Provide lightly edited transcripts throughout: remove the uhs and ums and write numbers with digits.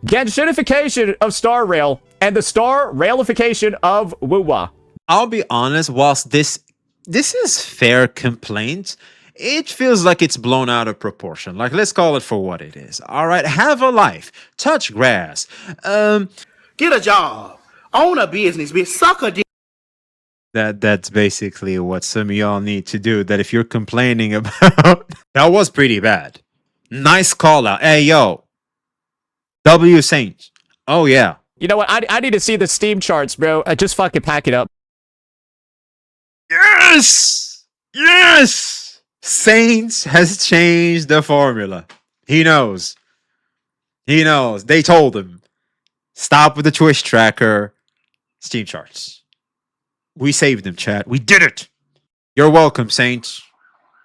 Genshinification of Star Rail and the Star Railification of Wuwa. I'll be honest, whilst this is fair complaint, it feels like it's blown out of proportion. Like, let's call it for what it is. All right, have a life, touch grass, get a job, own a business, bitch, suck a dick. That's basically what some of y'all need to do. That if you're complaining about, that was pretty bad. Nice call out. Hey yo, W Saints. Oh yeah. You know what? I need to see the Steam charts, bro. Just fucking pack it up. Yes! Yes! Saints has changed the formula. He knows. He knows. They told him. Stop with the Twitch tracker. Steam charts. We saved him, chat. We did it. You're welcome, Saints.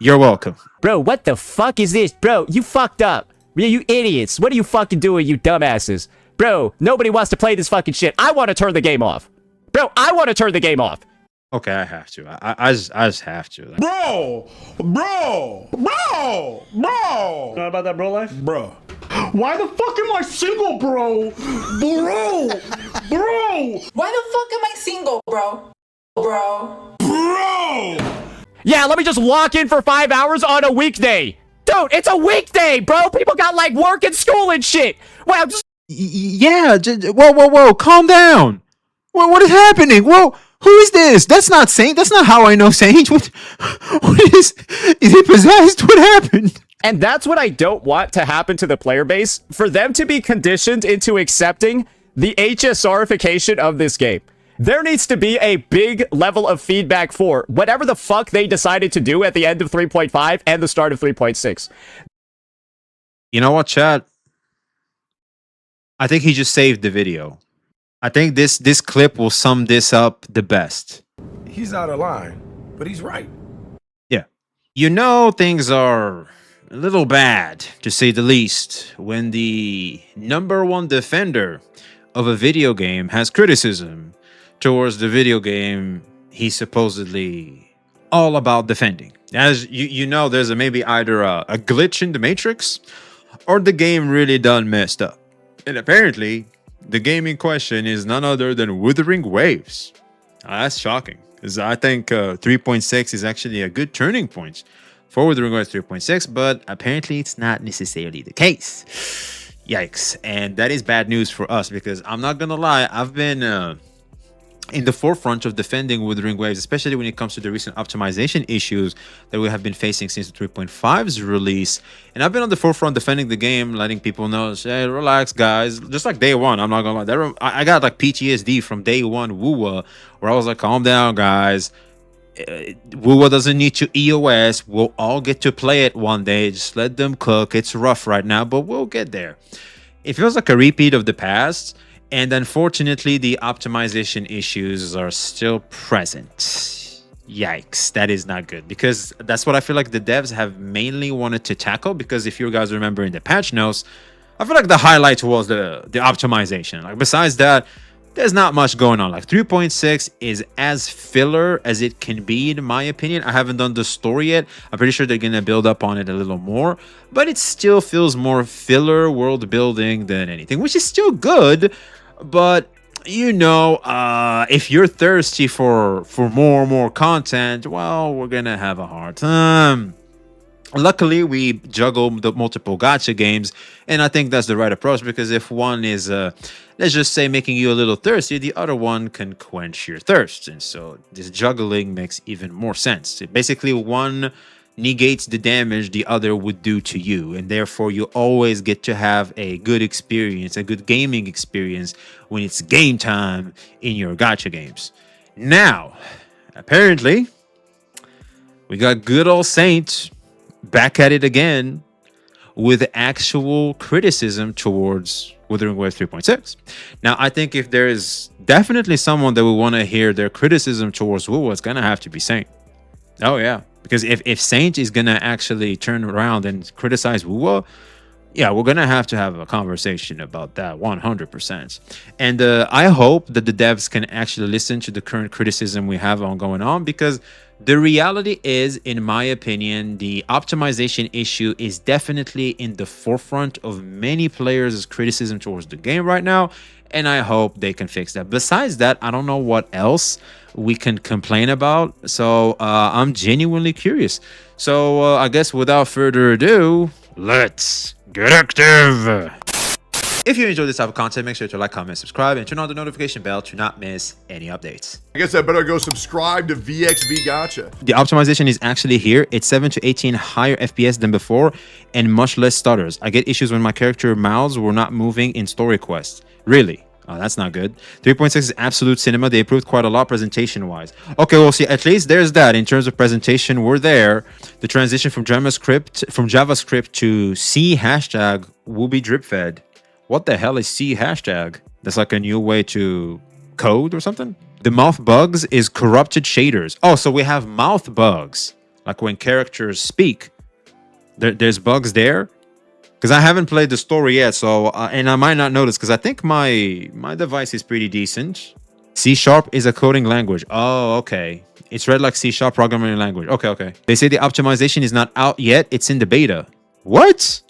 You're welcome. Bro, what the fuck is this? Bro, you fucked up. You idiots. What are you fucking doing, you dumbasses? Bro, nobody wants to play this fucking shit. I want to turn the game off. Bro, I want to turn the game off. Okay, I have to. I just have to. Bro! Know about that bro life? Bro. Why the fuck am I single, bro? Bro! Why the fuck am I single, bro? Bro. Yeah, let me just lock in for 5 hours on a weekday. Dude, it's a weekday, bro. People got like work and school and shit. Wow, just... Yeah, whoa, calm down. What is happening? Whoa, who is this? That's not Saint. That's not how I know Saint. What is he possessed? What happened? And that's what I don't want to happen to the player base. For them to be conditioned into accepting the HSRification of this game. There needs to be a big level of feedback for whatever the fuck they decided to do at the end of 3.5 and the start of 3.6. You know what, chat? I think he just saved the video. I think this clip will sum this up the best. He's out of line, but he's right. Yeah. You know things are a little bad, to say the least, when the #1 defender of a video game has criticism towards the video game he's supposedly all about defending. As you know, there's maybe either a glitch in the matrix or the game really done messed up. And apparently, the game in question is none other than Wuthering Waves. That's shocking, because I think 3.6 is actually a good turning point for Wuthering Waves 3.6, but apparently it's not necessarily the case. Yikes. And that is bad news for us, because I'm not gonna lie, I've been in the forefront of defending Wuthering Waves, especially when it comes to the recent optimization issues that we have been facing since the 3.5's release. And I've been on the forefront defending the game, letting people know, hey, relax, guys. Just like day one, I'm not gonna lie. I got like PTSD from day one WUWA, where I was like, calm down, guys. WUWA doesn't need to EOS. We'll all get to play it one day. Just let them cook. It's rough right now, but we'll get there. It feels like a repeat of the past. And unfortunately, the optimization issues are still present. Yikes, that is not good, because that's what I feel like the devs have mainly wanted to tackle. Because if you guys remember in the patch notes, I feel like the highlight was the optimization. Like, besides that, there's not much going on. Like 3.6 is as filler as it can be, in my opinion. I haven't done the story yet. I'm pretty sure they're gonna build up on it a little more, but it still feels more filler world building than anything, which is still good. But you know, if you're thirsty for more content, well, we're gonna have a hard time. Luckily, we juggle the multiple gacha games, and I think that's the right approach, because if one is, let's just say, making you a little thirsty, the other one can quench your thirst. And so this juggling makes even more sense. Basically, one negates the damage the other would do to you, and therefore you always get to have a good experience, a good gaming experience when it's game time in your gacha games. Now, apparently, we got good old Saint back at it again with actual criticism towards Wuthering Waves 3.6. Now, I think if there is definitely someone that we want to hear their criticism towards WoW, it's gonna have to be Saint. Oh yeah, because if Saint is gonna actually turn around and criticize WoW, Yeah, we're gonna have to have a conversation about that 100%. And I hope that the devs can actually listen to the current criticism we have on going on, because the reality is, in my opinion, the optimization issue is definitely in the forefront of many players' criticism towards the game right now, and I hope they can fix that. Besides that, I don't know what else we can complain about, so I'm genuinely curious. So I guess without further ado, let's get active. If you enjoyed this type of content, make sure to like, comment, subscribe, and turn on the notification bell to not miss any updates. I guess I better go subscribe to VXV Gacha. The optimization is actually here. It's 7 to 18 higher FPS than before and much less stutters. I get issues when my character mouths were not moving in story quests. Really? Oh, that's not good. 3.6 is absolute cinema. They improved quite a lot presentation-wise. Okay, well, see, at least there's that. In terms of presentation, we're there. The transition from JavaScript to C hashtag will be drip-fed. What the hell is C hashtag? That's like a new way to code or something? The mouth bugs is corrupted shaders. Oh, so we have mouth bugs. Like when characters speak. There's bugs there. Because I haven't played the story yet, so and I might not notice because I think my device is pretty decent. C# is a coding language. Oh, okay. It's read like C# programming language. Okay. They say the optimization is not out yet. It's in the beta. What?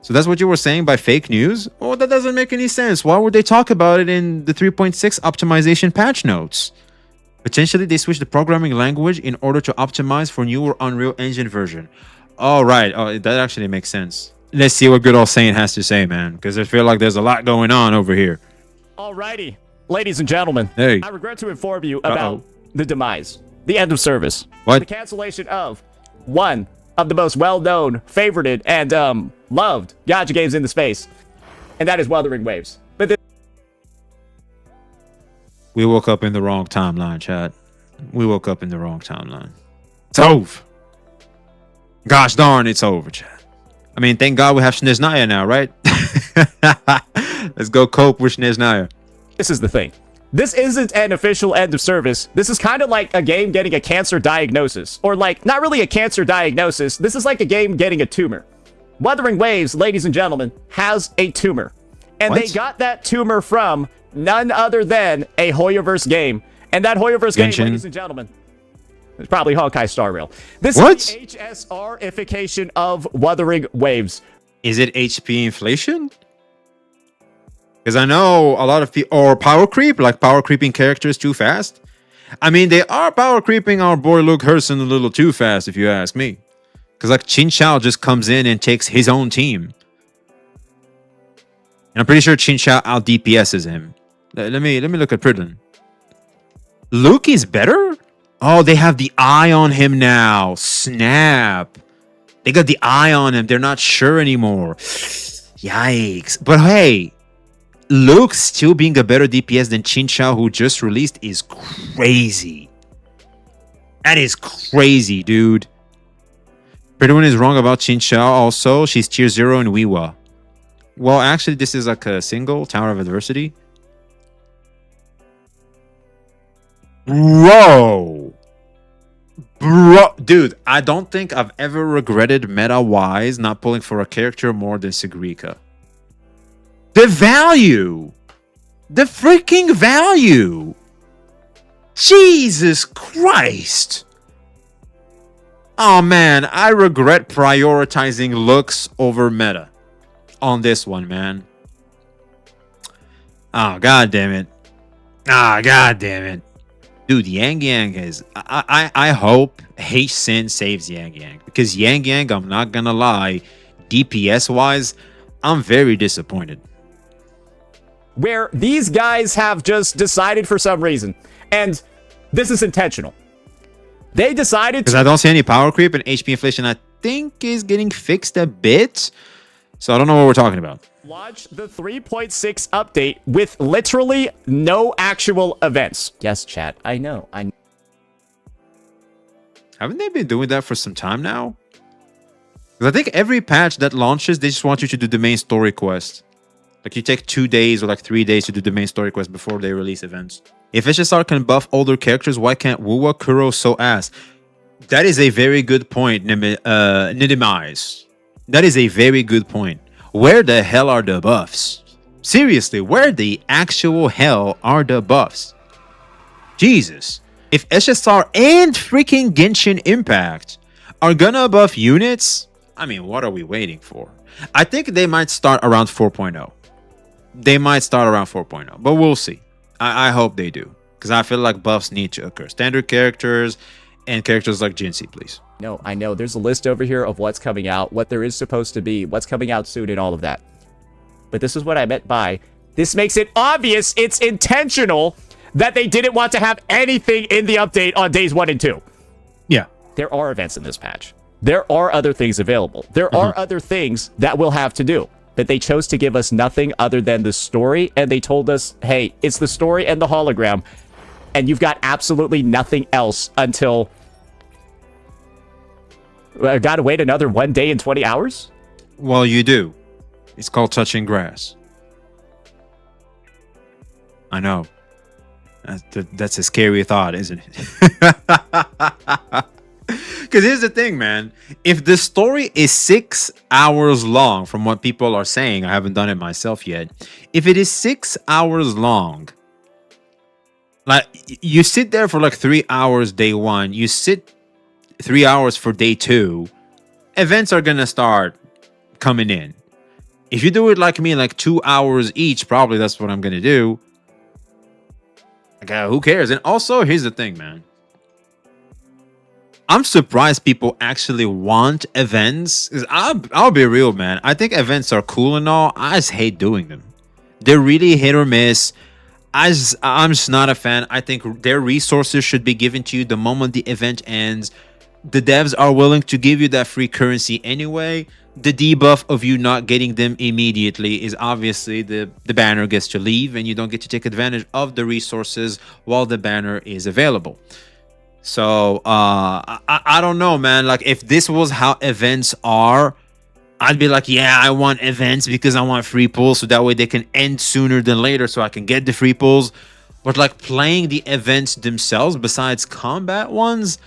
So that's what you were saying by fake news? Oh, that doesn't make any sense. Why would they talk about it in the 3.6 optimization patch notes? Potentially, they switched the programming language in order to optimize for newer Unreal Engine version. All right. Oh, that actually makes sense. Let's see what good old Saint has to say, man, because I feel like there's a lot going on over here. Alrighty, ladies and gentlemen. Hey. I regret to inform you about the demise, the end of service. What? The cancellation of one of the most well-known, favorited, and loved gacha games in the space. And that is Wuthering Waves. But We woke up in the wrong timeline, chat. We woke up in the wrong timeline. It's over. Gosh darn, it's over, chat. I mean, thank God we have Shneznaya now, right? Let's go cope with Shneznaya. this is the thing. This isn't an official end of service. This is kind of like a game getting a cancer diagnosis. Or like, not really a cancer diagnosis. This is like a game getting a tumor. Wuthering Waves, ladies and gentlemen, has a tumor. And What? they got that tumor from none other than a Hoyoverse game. And that Hoyoverse game, Genshin. ladies and gentlemen, is probably Honkai Star Rail. This What? is the HSR-ification of Wuthering Waves. Is it HP inflation? Because I know a lot of people, or power creep, like power creeping characters too fast. I mean, they are power creeping our boy Luke Herson a little too fast, if you ask me. Because like Chin Chao just comes in and takes his own team. And I'm pretty sure Chin Chao out DPSs him. Let me look at Pridlin. Luke is better? Oh, they have the eye on him now. Snap. They got the eye on him. They're not sure anymore. Yikes. But hey, Luke still being a better DPS than Chin Chao, who just released, is crazy. That is crazy, dude. Everyone is wrong about Chin Chao also. She's tier 0 in Wiwa. Well, actually, this is like a single Tower of Adversity. Bro, dude, I don't think I've ever regretted meta-wise not pulling for a character more than Sigrika. The value! The freaking value! Jesus Christ! Oh man, I regret prioritizing looks over meta on this one, man. Oh, god damn it. Ah, god damn it. Dude, Yang Yang is... I hope Sin saves Yang Yang. Because Yang Yang, I'm not gonna lie, DPS-wise, I'm very disappointed. Where these guys have just decided for some reason, and this is intentional. They decided Because I don't see any power creep, and HP inflation, I think, is getting fixed a bit. So I don't know what we're talking about. launch the 3.6 update with literally no actual events. Yes, chat, I know. Haven't they been doing that for some time now? Because I think every patch that launches, they just want you to do the main story quest. Like you take 2 days or like 3 days to do the main story quest before they release events. If HSR can buff older characters, why can't Wuwa Kuro so ass? That is a very good point, Nidimize. That is a very good point. where the hell are the buffs? Seriously, where the actual hell are the buffs? Jesus. If SSR and freaking Genshin Impact are gonna buff units, I mean, what are we waiting for? I think they might start around 4.0. They might start around 4.0, but we'll see. I hope they do, because I feel like buffs need to occur. Standard characters and characters like Jinxie, please. No, I know. There's a list over here of what's coming out, what there is supposed to be, what's coming out soon, and all of that. But this is what I meant by, this makes it obvious it's intentional that they didn't want to have anything in the update on days 1 and 2. Yeah. There are events in this patch. There are other things available. There are other things that we'll have to do. But they chose to give us nothing other than the story, and they told us, hey, it's the story and the hologram, and you've got absolutely nothing else until... I gotta wait another 1 day and 20 hours? Well, you do. It's called touching grass. I know. That's a scary thought, isn't it? Because here's the thing, man. If the story is 6 hours long, from what people are saying, I haven't done it myself yet. If it is 6 hours long, like you sit there for like 3 hours day 1, you sit 3 hours for day 2, events are gonna start coming in. If you do it like me, like 2 hours each, probably that's what I'm gonna do. Like, who cares? And also, here's the thing, man. I'm surprised people actually want events. I'll be real, man. I think events are cool and all. I just hate doing them. They're really hit or miss. I'm just not a fan. I think their resources should be given to you the moment the event ends. The devs are willing to give you that free currency anyway. The debuff of you not getting them immediately is obviously the banner gets to leave and you don't get to take advantage of the resources while the banner is available. So I don't know, man. Like, if this was how events are, I'd be like, yeah, I want events because I want free pulls, so that way they can end sooner than later so I can get the free pulls. But like playing the events themselves besides combat ones,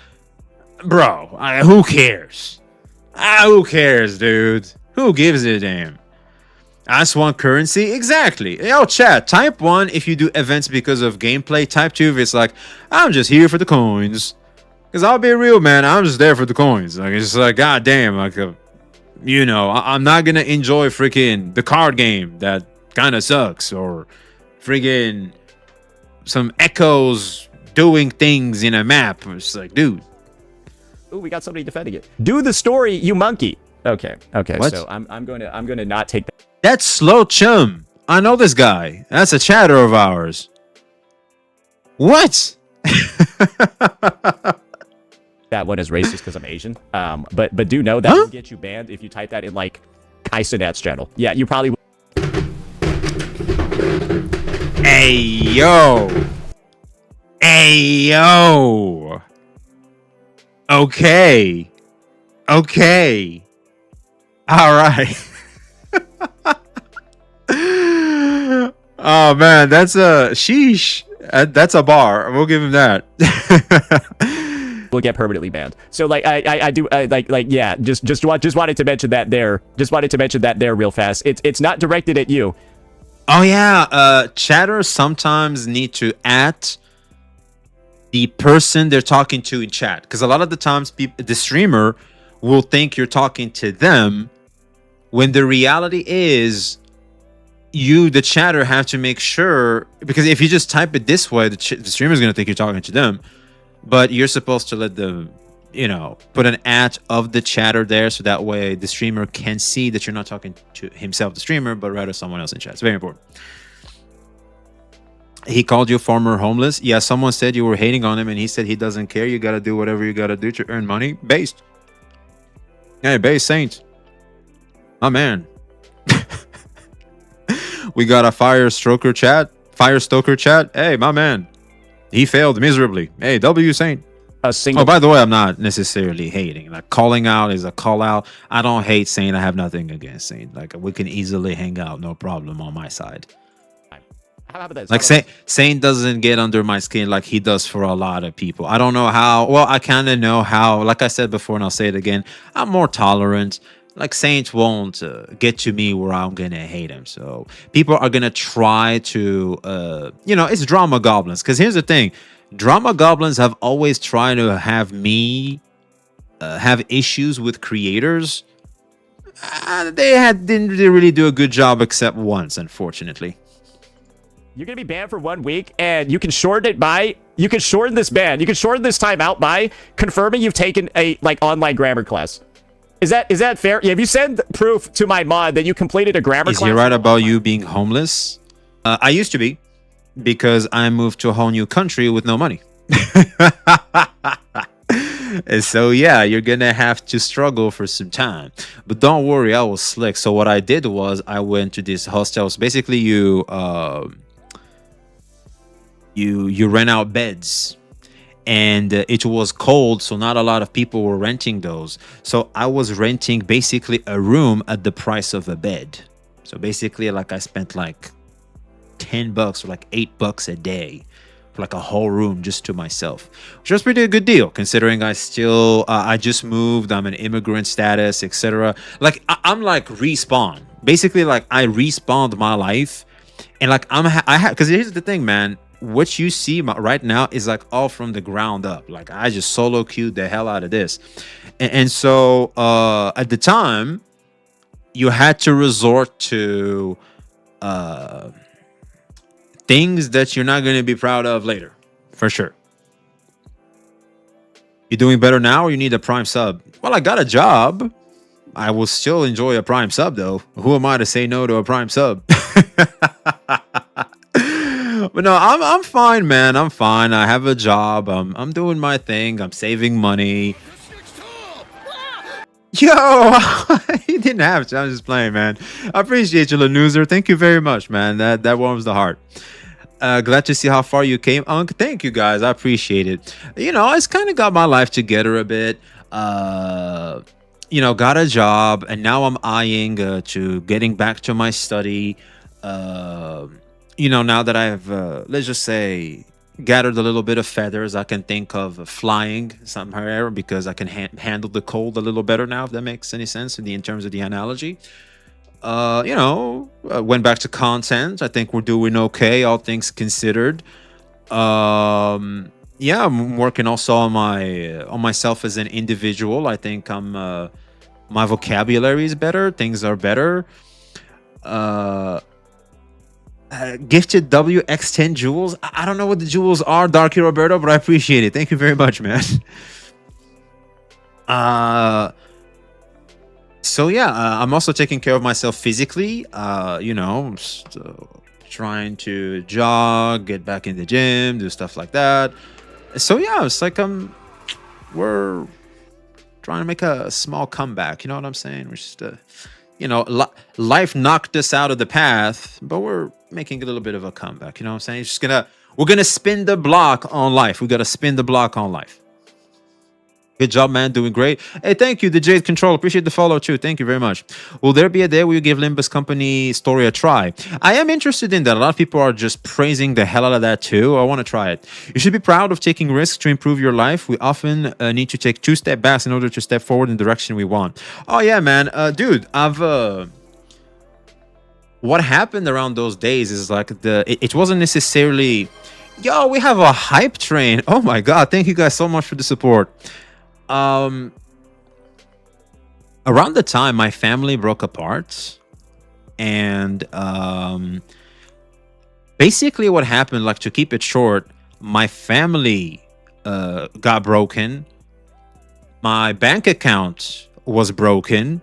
bro, who cares? Who cares, dude? Who gives a damn? I just want currency. Exactly. Yo, chat. Type 1 if you do events because of gameplay. Type 2 if it's like, I'm just here for the coins. Because I'll be real, man. I'm just there for the coins. Like, it's just like, god damn. Like, you know, I'm not going to enjoy freaking the card game that kind of sucks. Or freaking some echoes doing things in a map. It's like, dude. Ooh, we got somebody defending it. Do the story, you monkey. Okay. What? So I'm going to not take that. That's Slow Chum. I know this guy. That's a chatter of ours. What? That one is racist because I'm Asian. But do know that will get you banned if you type that in like Kaisenat's channel. Yeah, you probably. Hey yo. Hey yo. Okay. All right. Oh man, that's a sheesh. That's a bar. We'll give him that. Will get permanently banned. So like I do yeah. Just wanted to mention that there. Just wanted to mention that there real fast. It's not directed at you. Oh yeah. Chatters sometimes need to add the person they're talking to in chat, because a lot of the times the streamer will think you're talking to them, when the reality is you, the chatter, have to make sure, because if you just type it this way, the streamer is going to think you're talking to them, but you're supposed to let them, you know, put an at of the chatter there, so that way the streamer can see that you're not talking to himself, the streamer, but rather someone else in chat. It's very important. He called you former homeless. Yeah, someone said you were hating on him, and he said he doesn't care. You got to do whatever you got to do to earn money. Based. Hey, Base Saint. My man. We got a Fire Stoker chat. Hey, my man. He failed miserably. Hey, W Saint. Oh, by the way, I'm not necessarily hating. Like, calling out is a call out. I don't hate Saint. I have nothing against Saint. Like, we can easily hang out. No problem on my side. Like, Saint doesn't get under my skin like he does for a lot of people. I don't know how. Well, I kind of know how. Like I said before, and I'll say it again. I'm more tolerant. like Saint won't get to me where I'm gonna hate him. So people are gonna try to, it's drama goblins. Because here's the thing, drama goblins have always tried to have me have issues with creators. Didn't really do a good job except once, unfortunately. You're gonna be banned for 1 week, and you can shorten this ban. You can shorten this time out by confirming you've taken a online grammar class. Is that fair? Yeah, if you send proof to my mod that you completed a grammar class. Is he right about you being homeless? I used to be, because I moved to a whole new country with no money. So yeah, you're gonna have to struggle for some time, but don't worry, I was slick. So what I did was I went to these hostels. Basically, you rent out beds, and it was cold, so not a lot of people were renting those. So I was renting basically a room at the price of a bed. So basically, like, I spent like $10 or like $8 a day for like a whole room just to myself, which was pretty a good deal considering I just moved, I'm an immigrant status, etc. Like I'm like respawn, basically. Like I respawned my life, and like because here's the thing, man, what you see right now is like all from the ground up. Like I just solo queued the hell out of this, and so at the time you had to resort to things that you're not going to be proud of later, for sure. You doing better now, or you need a Prime sub? Well, I got a job. I will still enjoy a Prime sub, though. Who am I to say no to a Prime sub? But no, I'm fine, man. I'm fine. I have a job. I'm doing my thing. I'm saving money. Yo, he didn't have to. I'm just playing, man. I appreciate you, Lanuser. Thank you very much, man. That warms the heart. Glad to see how far you came, Unc. Thank you, guys. I appreciate it. I just kind of got my life together a bit. Got a job, and now I'm eyeing to getting back to my study. Now that I've, let's just say, gathered a little bit of feathers, I can think of flying somewhere because I can handle the cold a little better now, if that makes any sense in terms of the analogy. Went back to content. I think we're doing okay, all things considered. I'm working also on myself as an individual. I think my vocabulary is better. Things are better. Gifted WX10 jewels. I don't know what the jewels are, Darky Roberto, but I appreciate it. Thank you very much, man. So yeah, I'm also taking care of myself physically. Just, trying to jog, get back in the gym, do stuff like that. So yeah, it's like we're trying to make a small comeback. You know what I'm saying? We're just life knocked us out of the path, but we're making a little bit of a comeback. You know what I'm saying? We're gonna spin the block on life. We gotta spin the block on life. Good job, man. Doing great. Hey, thank you, the Jade Control. Appreciate the follow, too. Thank you very much. Will there be a day where you give Limbus Company story a try? I am interested in that. A lot of people are just praising the hell out of that, too. I want to try it. You should be proud of taking risks to improve your life. We often need to take 2 steps back in order to step forward in the direction we want. Oh, yeah, man. Dude, what happened around those days is like it wasn't necessarily... Yo, we have a hype train. Oh, my God. Thank you guys so much for the support. Around the time my family broke apart, and basically what happened, like, to keep it short, my family got broken, my bank account was broken,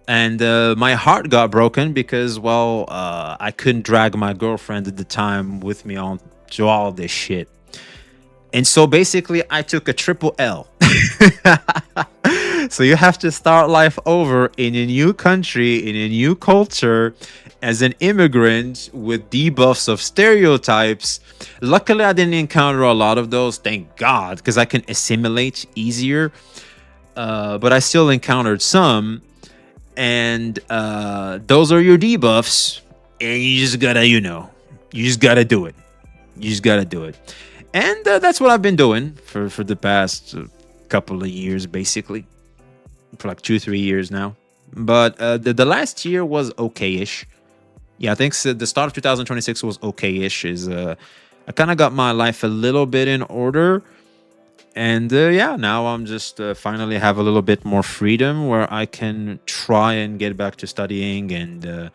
and my heart got broken because, well, I couldn't drag my girlfriend at the time with me on to all this shit. And so basically I took a triple L. So you have to start life over in a new country, in a new culture, as an immigrant with debuffs of stereotypes. Luckily, I didn't encounter a lot of those, thank God, because I can assimilate easier. But I still encountered some. And those are your debuffs. And you just gotta, you just gotta do it. You just gotta do it. And that's what I've been doing for the past couple of years, basically. For like 2-3 years now. but the last year was okay-ish. Yeah, I think the start of 2026 was okay-ish. I kind of got my life a little bit in order. And yeah, now I'm just finally have a little bit more freedom where I can try and get back to studying and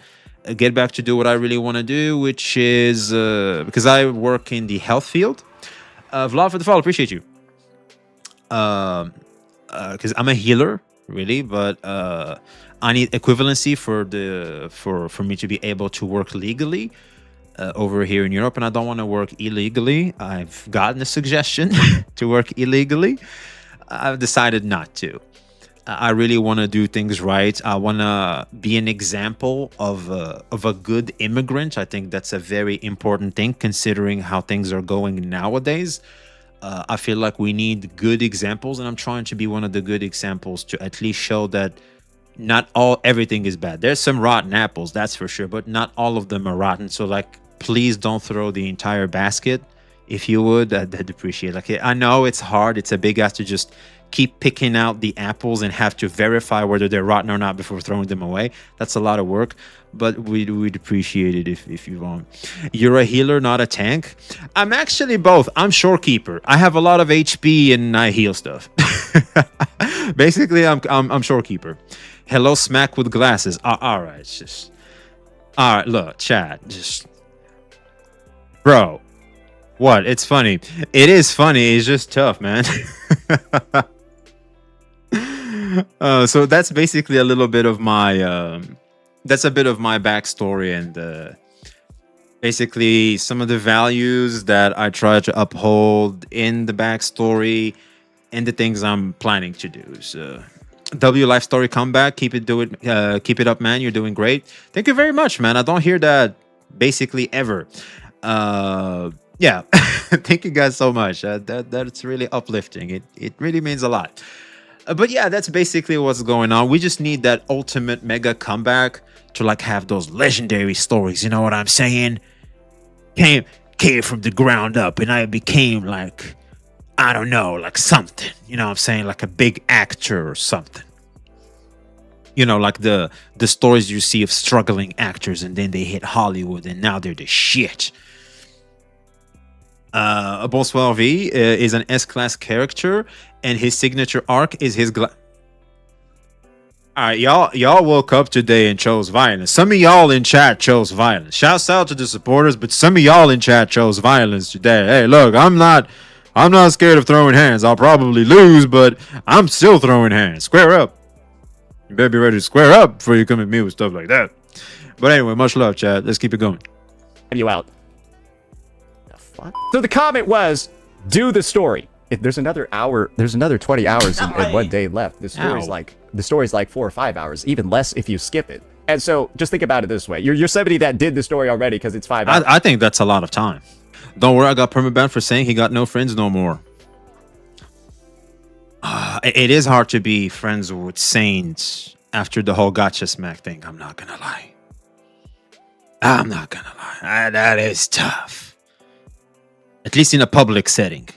get back to do what I really want to do, which is because I work in the health field. Vlad for the fall, appreciate you. Because I'm a healer, really, but I need equivalency for me to be able to work legally over here in Europe, and I don't want to work illegally. I've gotten a suggestion to work illegally. I've decided not to. I really want to do things right. I want to be an example of a good immigrant. I think that's a very important thing considering how things are going nowadays. I feel like we need good examples, and I'm trying to be one of the good examples to at least show that not everything is bad. There's some rotten apples, that's for sure, but not all of them are rotten. So like, please don't throw the entire basket. If you would, I'd appreciate it. Like, I know it's hard. It's a big ask to just keep picking out the apples and have to verify whether they're rotten or not before throwing them away. That's a lot of work, but we'd appreciate it if you want. You're a healer, not a tank. I'm actually both. I'm shorekeeper. I have a lot of HP and I heal stuff. Basically, I'm shorekeeper. Hello, smack with glasses. All right, just all right. Look, chat, just bro. What? It's funny. It is funny. It's just tough, man. So that's basically a little bit of my that's a bit of my backstory and basically some of the values that I try to uphold in the backstory and the things I'm planning to do. So W Life Story Comeback, keep it up, man. You're doing great. Thank you very much, man. I don't hear that basically ever. Yeah, thank you guys so much. That's really uplifting. It really means a lot. But yeah, that's basically what's going on. We just need that ultimate mega comeback to like have those legendary stories. You know what I'm saying? Came from the ground up, and I became like, I don't know, like something. You know what I'm saying? Like a big actor or something. You know, like the stories you see of struggling actors, and then they hit Hollywood, and now they're the shit. Bonsoir V is an S-class character, and his signature arc is his All right, y'all woke up today and chose violence. Some of y'all in chat chose violence. Shouts out to the supporters, but some of y'all in chat chose violence today. Hey, look, I'm not scared of throwing hands. I'll probably lose, but I'm still throwing hands. Square up. You better be ready to square up before you come at me with stuff like that. But anyway, much love, chat. Let's keep it going. You out. So the comment was, do the story. If there's another hour, there's another 20 hours and 1 day left. The story's like 4 or 5 hours, even less if you skip it. And so just think about it this way. You're somebody that did the story already because it's 5 hours. I think that's a lot of time. Don't worry, I got permabanned for saying he got no friends no more. It is hard to be friends with Saints after the whole gacha smack thing. I'm not gonna lie. That is tough. At least in a public setting.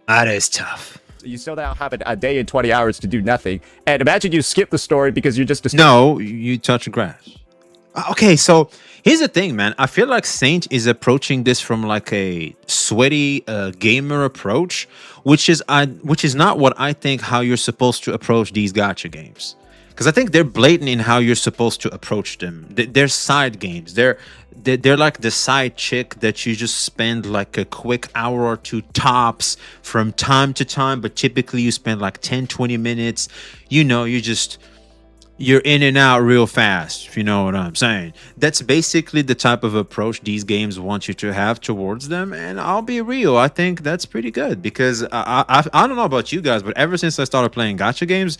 That is tough. You still now have a day and 20 hours to do nothing. And imagine you skip the story because you're just... No, you touch grass. Okay, so here's the thing, man. I feel like Saint is approaching this from like a sweaty gamer approach, which is not what I think how you're supposed to approach these gacha games. Because I think they're blatant in how you're supposed to approach them. They're side games. They're like the side chick that you just spend like a quick hour or two tops from time to time. But typically you spend like 10, 20 minutes. You know, you're in and out real fast, if you know what I'm saying. That's basically the type of approach these games want you to have towards them. And I'll be real, I think that's pretty good. Because I don't know about you guys, but ever since I started playing gacha games,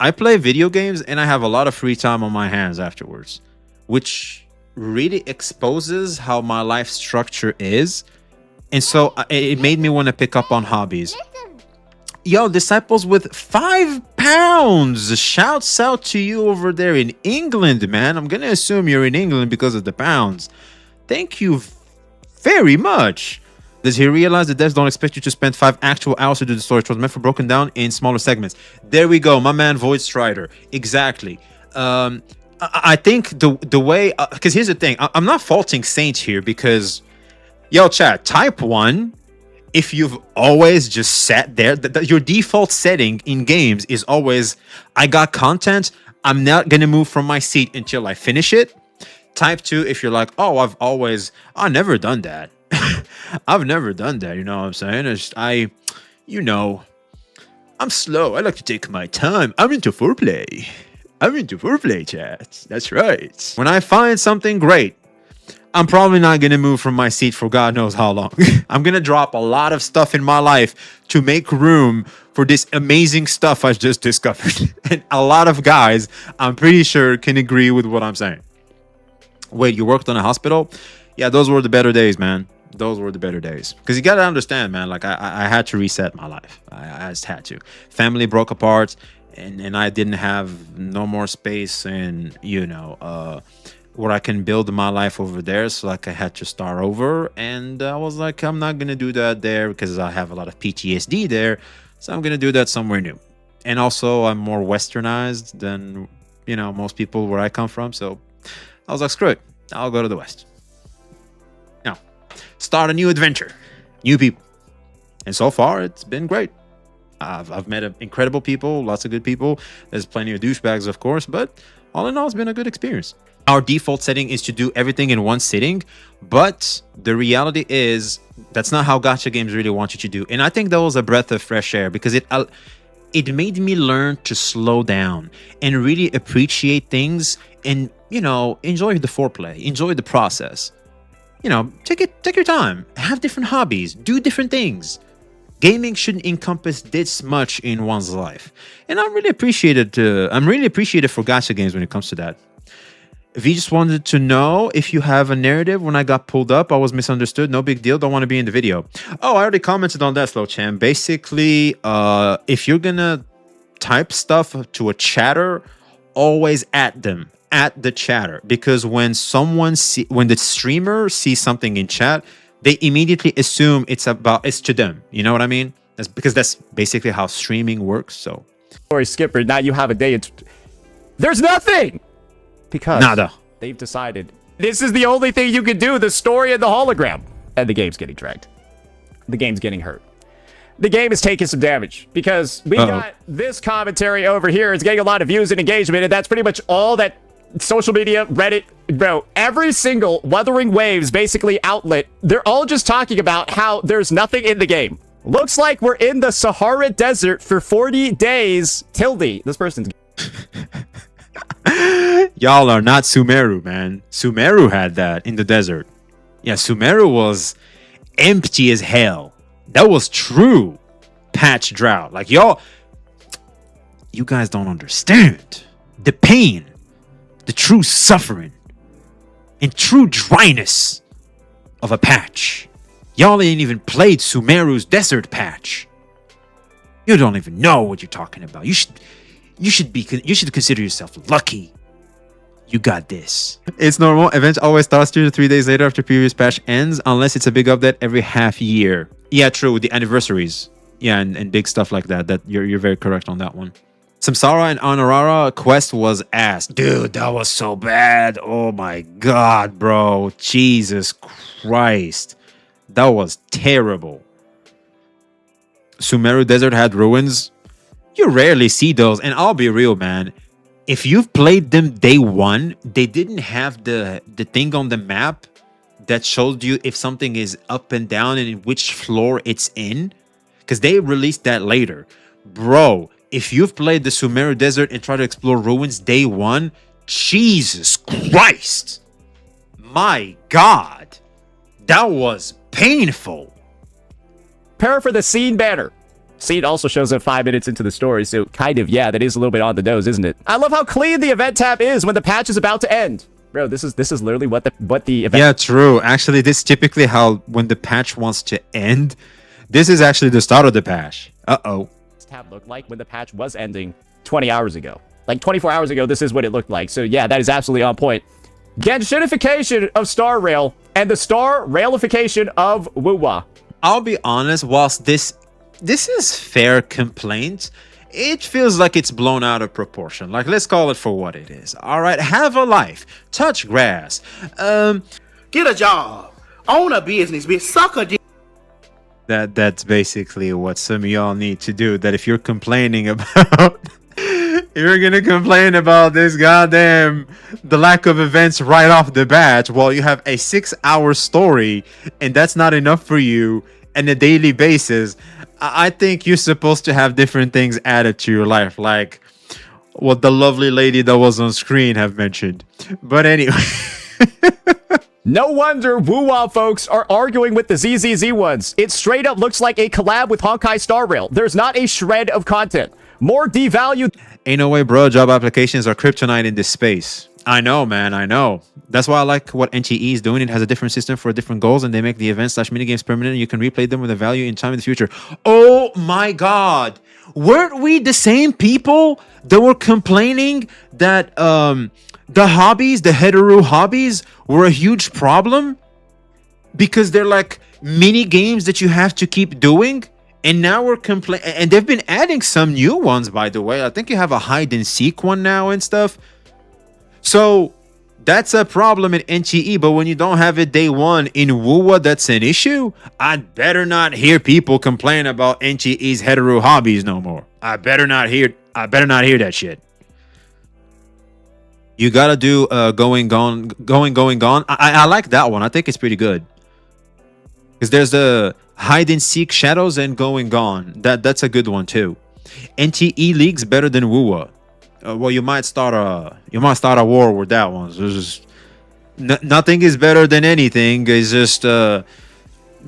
I play video games and I have a lot of free time on my hands afterwards, which really exposes how my life structure is. And so it made me want to pick up on hobbies. Yo, Disciples with 5 pounds. Shouts out to you over there in England, man. I'm going to assume you're in England because of the pounds. Thank you very much. Does he realize that devs don't expect you to spend 5 actual hours to do the story? It was meant for broken down in smaller segments. There we go, my man Void Strider. Exactly. I think the way, because here's the thing, I'm not faulting Saints here because, yo, chat, type 1, if you've always just sat there, your default setting in games is always, I got content, I'm not going to move from my seat until I finish it. Type 2, if you're like, oh, I've never done that. I've never done that, you know what I'm saying? It's just, you know, I'm slow. I like to take my time. I'm into foreplay. Chat. That's right. When I find something great, I'm probably not going to move from my seat for God knows how long. I'm going to drop a lot of stuff in my life to make room for this amazing stuff I just discovered. And a lot of guys, I'm pretty sure, can agree with what I'm saying. Wait, you worked on a hospital? Yeah, those were the better days, man. Those were the better days. Because you got to understand, man, like I had to reset my life. I just had to. Family broke apart. And I didn't have no more space and, you know, where I can build my life over there. So, like, I had to start over. And I was like, I'm not going to do that there because I have a lot of PTSD there. So I'm going to do that somewhere new. And also, I'm more westernized than, you know, most people where I come from. So I was like, screw it. I'll go to the West. Now, start a new adventure. New people. And so far, it's been great. I've met incredible people, lots of good people. There's plenty of douchebags, of course, but all in all, it's been a good experience. Our default setting is to do everything in one sitting, but the reality is that's not how gacha games really want you to do. And I think that was a breath of fresh air because it made me learn to slow down and really appreciate things and, you know, enjoy the foreplay, enjoy the process. You know, take your time, have different hobbies, do different things. Gaming shouldn't encompass this much in one's life. And I'm really appreciative for gacha games when it comes to that. V just wanted to know if you have a narrative. When I got pulled up, I was misunderstood. No big deal. Don't want to be in the video. Oh, I already commented on that, Slow Chan. Basically, if you're gonna type stuff to a chatter, always at them. At the chatter. Because when the streamer sees something in chat, they immediately assume it's to them. You know what I mean? That's because that's basically how streaming works. So, Sorry, Skipper. Now you have a day. There's nothing because nada. They've decided this is the only thing you can do. The story and the hologram, and the game's getting dragged. The game's getting hurt. The game is taking some damage because we got this commentary over here. It's getting a lot of views and engagement, and that's pretty much all that. Social media, Reddit, bro, every single Wuthering Waves basically outlet, they're all just talking about how there's nothing in the game. Looks like we're in the Sahara Desert for 40 days. Tilde, this person's... Y'all are not Sumeru, man. Sumeru had that in the desert. Yeah, Sumeru was empty as hell. That was true patch drought. Like, y'all, you guys don't understand the pain, the true suffering, and true dryness of a patch. Y'all ain't even played Sumeru's desert patch. You don't even know what you're talking about. You should consider yourself lucky. You got this. It's normal. Events always starts 2 to 3 days later after previous patch ends, unless it's a big update every half year. Yeah, true. With the anniversaries. Yeah, and big stuff like that. That you're very correct on that one. Samsara and Honorara quest was ass. Dude, that was so bad. Oh my god, bro. Jesus Christ. That was terrible. Sumeru Desert had ruins. You rarely see those. And I'll be real, man. If you've played them day one, they didn't have the thing on the map that showed you if something is up and down and in which floor it's in. Because they released that later. Bro, if you've played the Sumeru Desert and tried to explore ruins day one, Jesus Christ. My God. That was painful. Prepare for the scene banner. Scene also shows up 5 minutes into the story, so kind of, yeah, that is a little bit on the nose, isn't it? I love how clean the event tab is when the patch is about to end. Bro, this is literally what the event... Yeah, true. Actually, this is typically how when the patch wants to end, this is actually the start of the patch. Uh-oh. Tab looked like when the patch was ending 20 hours ago. Like 24 hours ago, this is what it looked like. So yeah, that is absolutely on point. Genshinification of Star Rail and the Star Railification of Wuwa. I'll be honest, whilst this is fair complaint, it feels like it's blown out of proportion. Like, let's call it for what it is. All right, have a life, touch grass, Get a job, own a business, bitch, suck a dick. that's basically what some of y'all need to do. That if you're complaining about you're gonna complain about this goddamn the lack of events right off the bat while you have a 6-hour story and that's not enough for you on a daily basis. I think you're supposed to have different things added to your life, like what the lovely lady that was on screen have mentioned. But anyway. No wonder Wuwa folks are arguing with the ZZZ ones. It straight up looks like a collab with Honkai Star Rail. There's not a shred of content. More devalued. Ain't no way, bro. Job applications are kryptonite in this space. I know, man. I know. That's why I like what NTE is doing. It has a different system for different goals, and they make the events / minigames permanent, and you can replay them with a value in time in the future. Oh my god. Weren't we the same people that were complaining that the hobbies, the hetero hobbies, were a huge problem? Because they're like mini games that you have to keep doing? And now we're complaining, and they've been adding some new ones, by the way. I think you have a hide and seek one now and stuff. So that's a problem in NTE, but when you don't have it day one in WUWA, that's an issue. I'd better not hear people complain about NTE's hetero hobbies no more. I better not hear that shit. You gotta do going gone. I like that one. I think it's pretty good. Because there's the hide and seek shadows and going gone. That's a good one too. NTE League's better than WUWA. Well, you might start a war with that one. So just, nothing is better than anything. It's just they're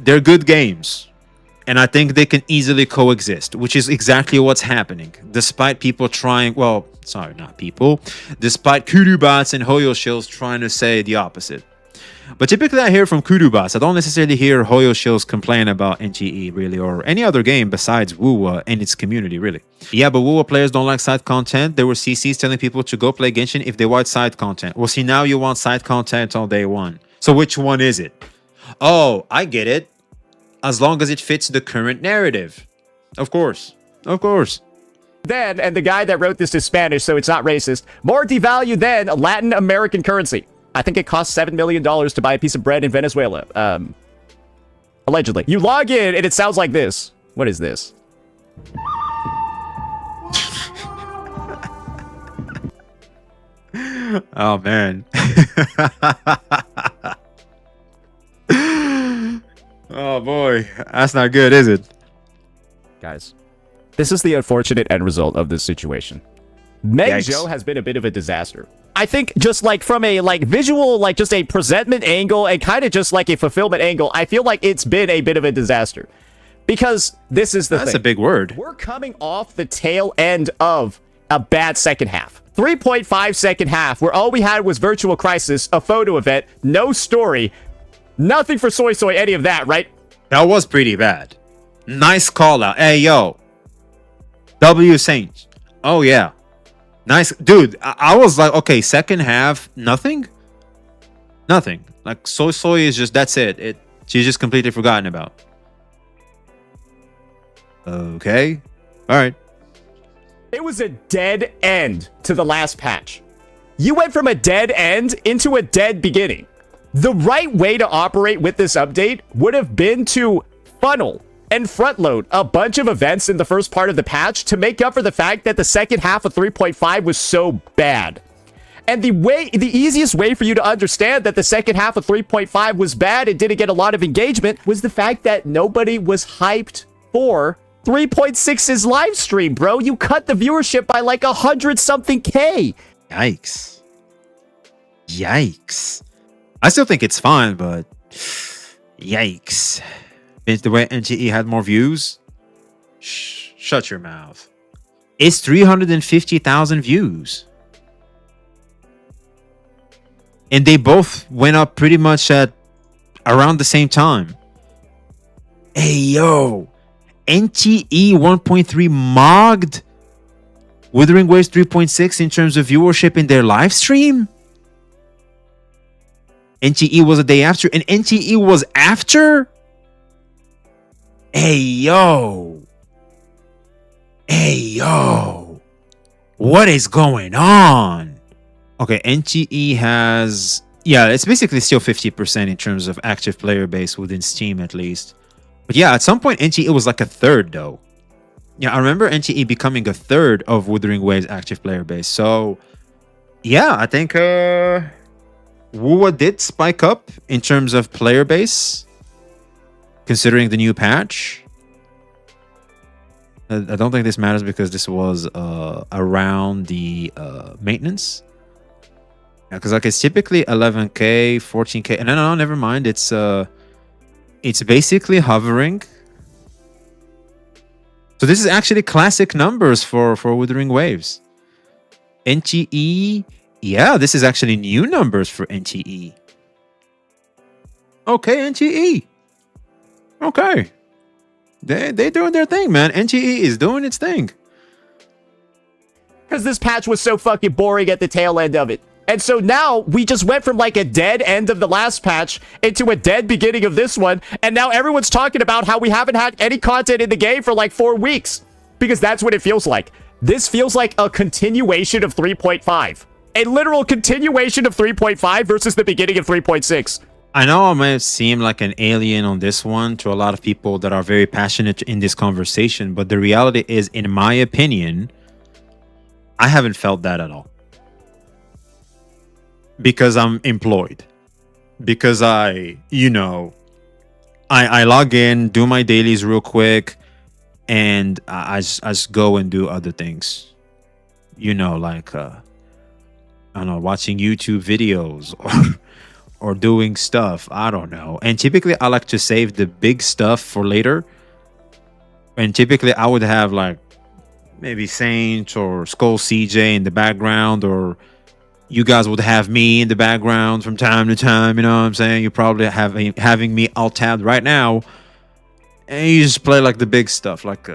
good games, and I think they can easily coexist, which is exactly what's happening. Despite people trying, well, sorry, not people. Despite Kurubots and Hoyo Shills trying to say the opposite. But typically I hear from Kurubots. I don't necessarily hear Hoyo Shills complain about NTE, really, or any other game besides WUWA and its community, really. Yeah, but WUWA players don't like side content. There were CCs telling people to go play Genshin if they want side content. Well, see, now you want side content on day one. So which one is it? Oh, I get it. As long as it fits the current narrative. Of course. Of course. Then, and the guy that wrote this is Spanish, so it's not racist, more devalued than Latin American currency. I think it costs $7 million to buy a piece of bread in Venezuela. Allegedly. You log in and it sounds like this. What is this? Oh, man. Oh, boy. That's not good, is it? Guys, this is the unfortunate end result of this situation. Megjo has been a bit of a disaster. I think just like from a visual, just a presentment angle and kind of just like a fulfillment angle, I feel like it's been a bit of a disaster. Because this is the thing. That's a big word. We're coming off the tail end of a bad second half. 3.5 second half where all we had was Virtual Crisis, a photo event, no story, nothing for Soy Soy, any of that, right? That was pretty bad. Nice call out. Hey, yo. W Saints. Oh, yeah. Nice. Dude, I was like, okay, second half, nothing? Nothing. Like, Soy Soy is just, that's it. She's just completely forgotten about. Okay. All right. It was a dead end to the last patch. You went from a dead end into a dead beginning. The right way to operate with this update would have been to funnel and front load a bunch of events in the first part of the patch to make up for the fact that the second half of 3.5 was so bad. And the easiest way for you to understand that the second half of 3.5 was bad and didn't get a lot of engagement was the fact that nobody was hyped for 3.6's live stream, bro. You cut the viewership by like 100-something K. Yikes. Yikes. I still think it's fine, but yikes. Is the way NGE had more views? Shut your mouth. It's 350,000 views. And they both went up pretty much at around the same time. Hey, yo. NTE 1.3 mogged Wuthering Waves 3.6 in terms of viewership in their live stream? NTE was a day after, and NTE was after Hey, yo. Hey, yo. What is going on? Okay, NTE has... Yeah, it's basically still 50% in terms of active player base within Steam, at least. But yeah, at some point, NTE was like a third, though. Yeah, I remember NTE becoming a third of Wuthering Waves' active player base. So, yeah, I think WUWA did spike up in terms of player base, considering the new patch. I don't think this matters because this was around the maintenance. Yeah, because like it's typically 11K, 14K, and no, never mind. It's basically hovering. So this is actually classic numbers for Wuthering Waves. NTE, yeah, this is actually new numbers for NTE. Okay, NTE. Okay. They doing their thing, man. NTE is doing its thing. Because this patch was so fucking boring at the tail end of it. And so now we just went from like a dead end of the last patch into a dead beginning of this one. And now everyone's talking about how we haven't had any content in the game for like 4 weeks. Because that's what it feels like. This feels like a continuation of 3.5. A literal continuation of 3.5 versus the beginning of 3.6. I know I might seem like an alien on this one to a lot of people that are very passionate in this conversation. But the reality is, in my opinion, I haven't felt that at all. Because I'm employed. Because I log in, do my dailies real quick, and I just go and do other things. Like, I don't know, watching YouTube videos or doing stuff. I don't know. And typically, I like to save the big stuff for later. And typically, I would have, like, maybe Saint or Skull CJ in the background, or you guys would have me in the background from time to time, you know what I'm saying? You're probably having me alt tabbed right now. And you just play like the big stuff, like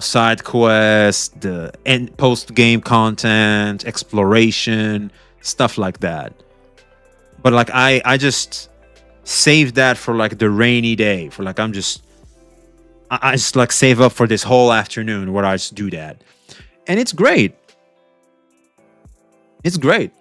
side quests, the end post game content, exploration, stuff like that. But like I just save that for like the rainy day, for like I just like save up for this whole afternoon where I just do that. And it's great. It's great.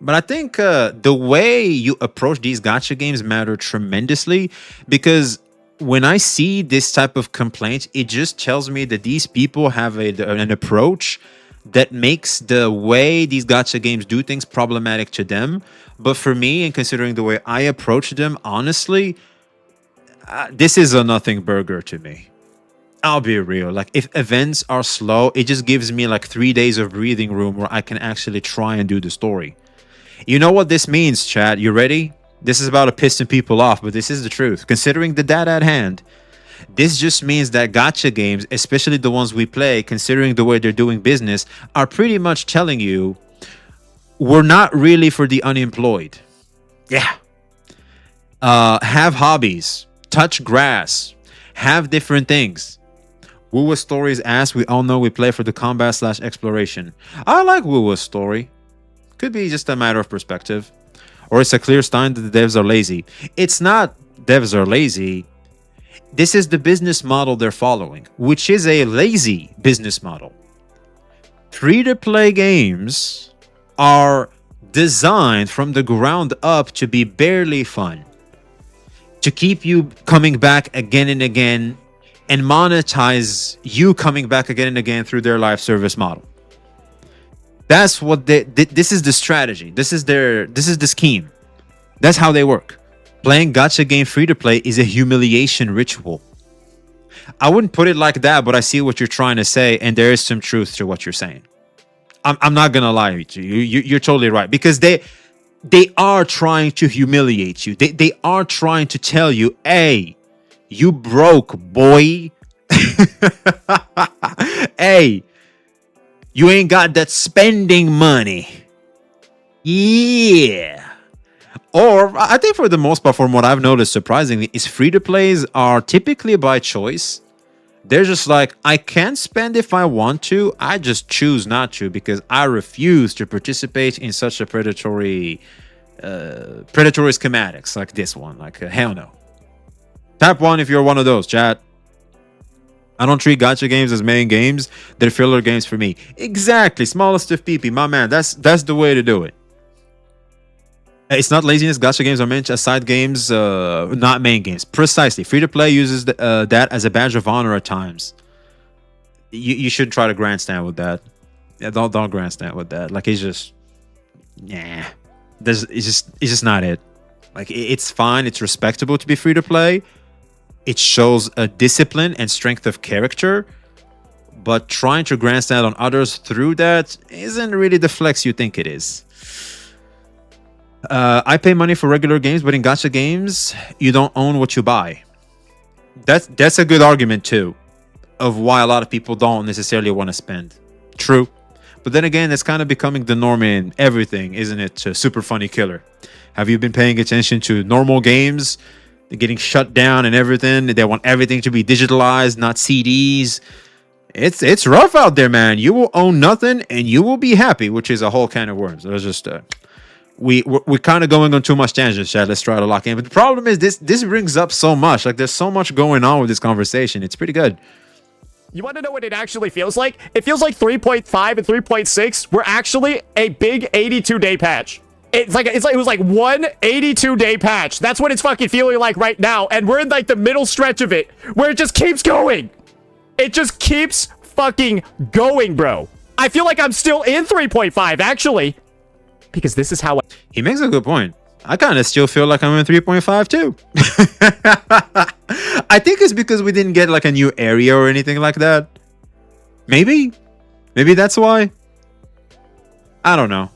But I think the way you approach these gacha games matter tremendously, because when I see this type of complaint, it just tells me that these people have an approach that makes the way these gacha games do things problematic to them. But for me, and considering the way I approach them, honestly, this is a nothing burger to me. I'll be real. Like, if events are slow, it just gives me like 3 days of breathing room where I can actually try and do the story. You know what this means, chat? You ready? This is about to piss some people off, but this is the truth. Considering the data at hand, this just means that gacha games, especially the ones we play, considering the way they're doing business, are pretty much telling you we're not really for the unemployed. Yeah. Have hobbies, touch grass, have different things. WUWA Stories asks, we all know we play for the combat/exploration. I like WUWA's story. Could be just a matter of perspective. Or it's a clear sign that the devs are lazy. It's not devs are lazy. This is the business model they're following, which is a lazy business model. Free-to-play games are designed from the ground up to be barely fun, to keep you coming back again and again, and monetize you coming back again and again through their live service model. That's what this is the strategy. This is the scheme. That's how they work. Playing gacha game free to play is a humiliation ritual. I wouldn't put it like that, but I see what you're trying to say, and there is some truth to what you're saying. I'm not gonna lie to you. You're totally right, because they are trying to humiliate you. They are trying to tell you, hey, you broke, boy. Hey, you ain't got that spending money. Yeah. Or I think for the most part, from what I've noticed, surprisingly, is free-to-plays are typically by choice. They're just like, I can spend if I want to. I just choose not to because I refuse to participate in such a predatory schematics like this one. Like, hell no. Tap 1 if you're one of those, chat. I don't treat gacha games as main games. They're filler games for me. Exactly. Smallest of PP, my man. That's the way to do it. It's not laziness. Gacha games are meant as side games, not main games. Precisely. Free to play uses that as a badge of honor at times. You should try to grandstand with that. Yeah, don't grandstand with that. Like, it's just, yeah. It's just not it. Like, it's fine. It's respectable to be free to play. It shows a discipline and strength of character, but trying to grandstand on others through that isn't really the flex you think it is. I pay money for regular games, but in gacha games, you don't own what you buy. That's a good argument too, of why a lot of people don't necessarily want to spend. True. But then again, it's kind of becoming the norm in everything, isn't it? Super funny killer. Have you been paying attention to normal games? They're getting shut down and everything. They want everything to be digitalized, not CDs. It's rough out there, man. You will own nothing and you will be happy, which is a whole can of worms. It was just we're kind of going on too much tangents, Chad. Let's try to lock in. But the problem is this brings up so much. Like, there's so much going on with this conversation. It's pretty good. You want to know what it actually feels like? It feels like 3.5 and 3.6 were actually a big 82-day patch. It was like one 82-day patch. That's what it's fucking feeling like right now. And we're in like the middle stretch of it where it just keeps going. It just keeps fucking going, bro. I feel like I'm still in 3.5 actually, because this is how he makes a good point. I kind of still feel like I'm in 3.5 too. I think it's because we didn't get like a new area or anything like that. Maybe that's why. I don't know.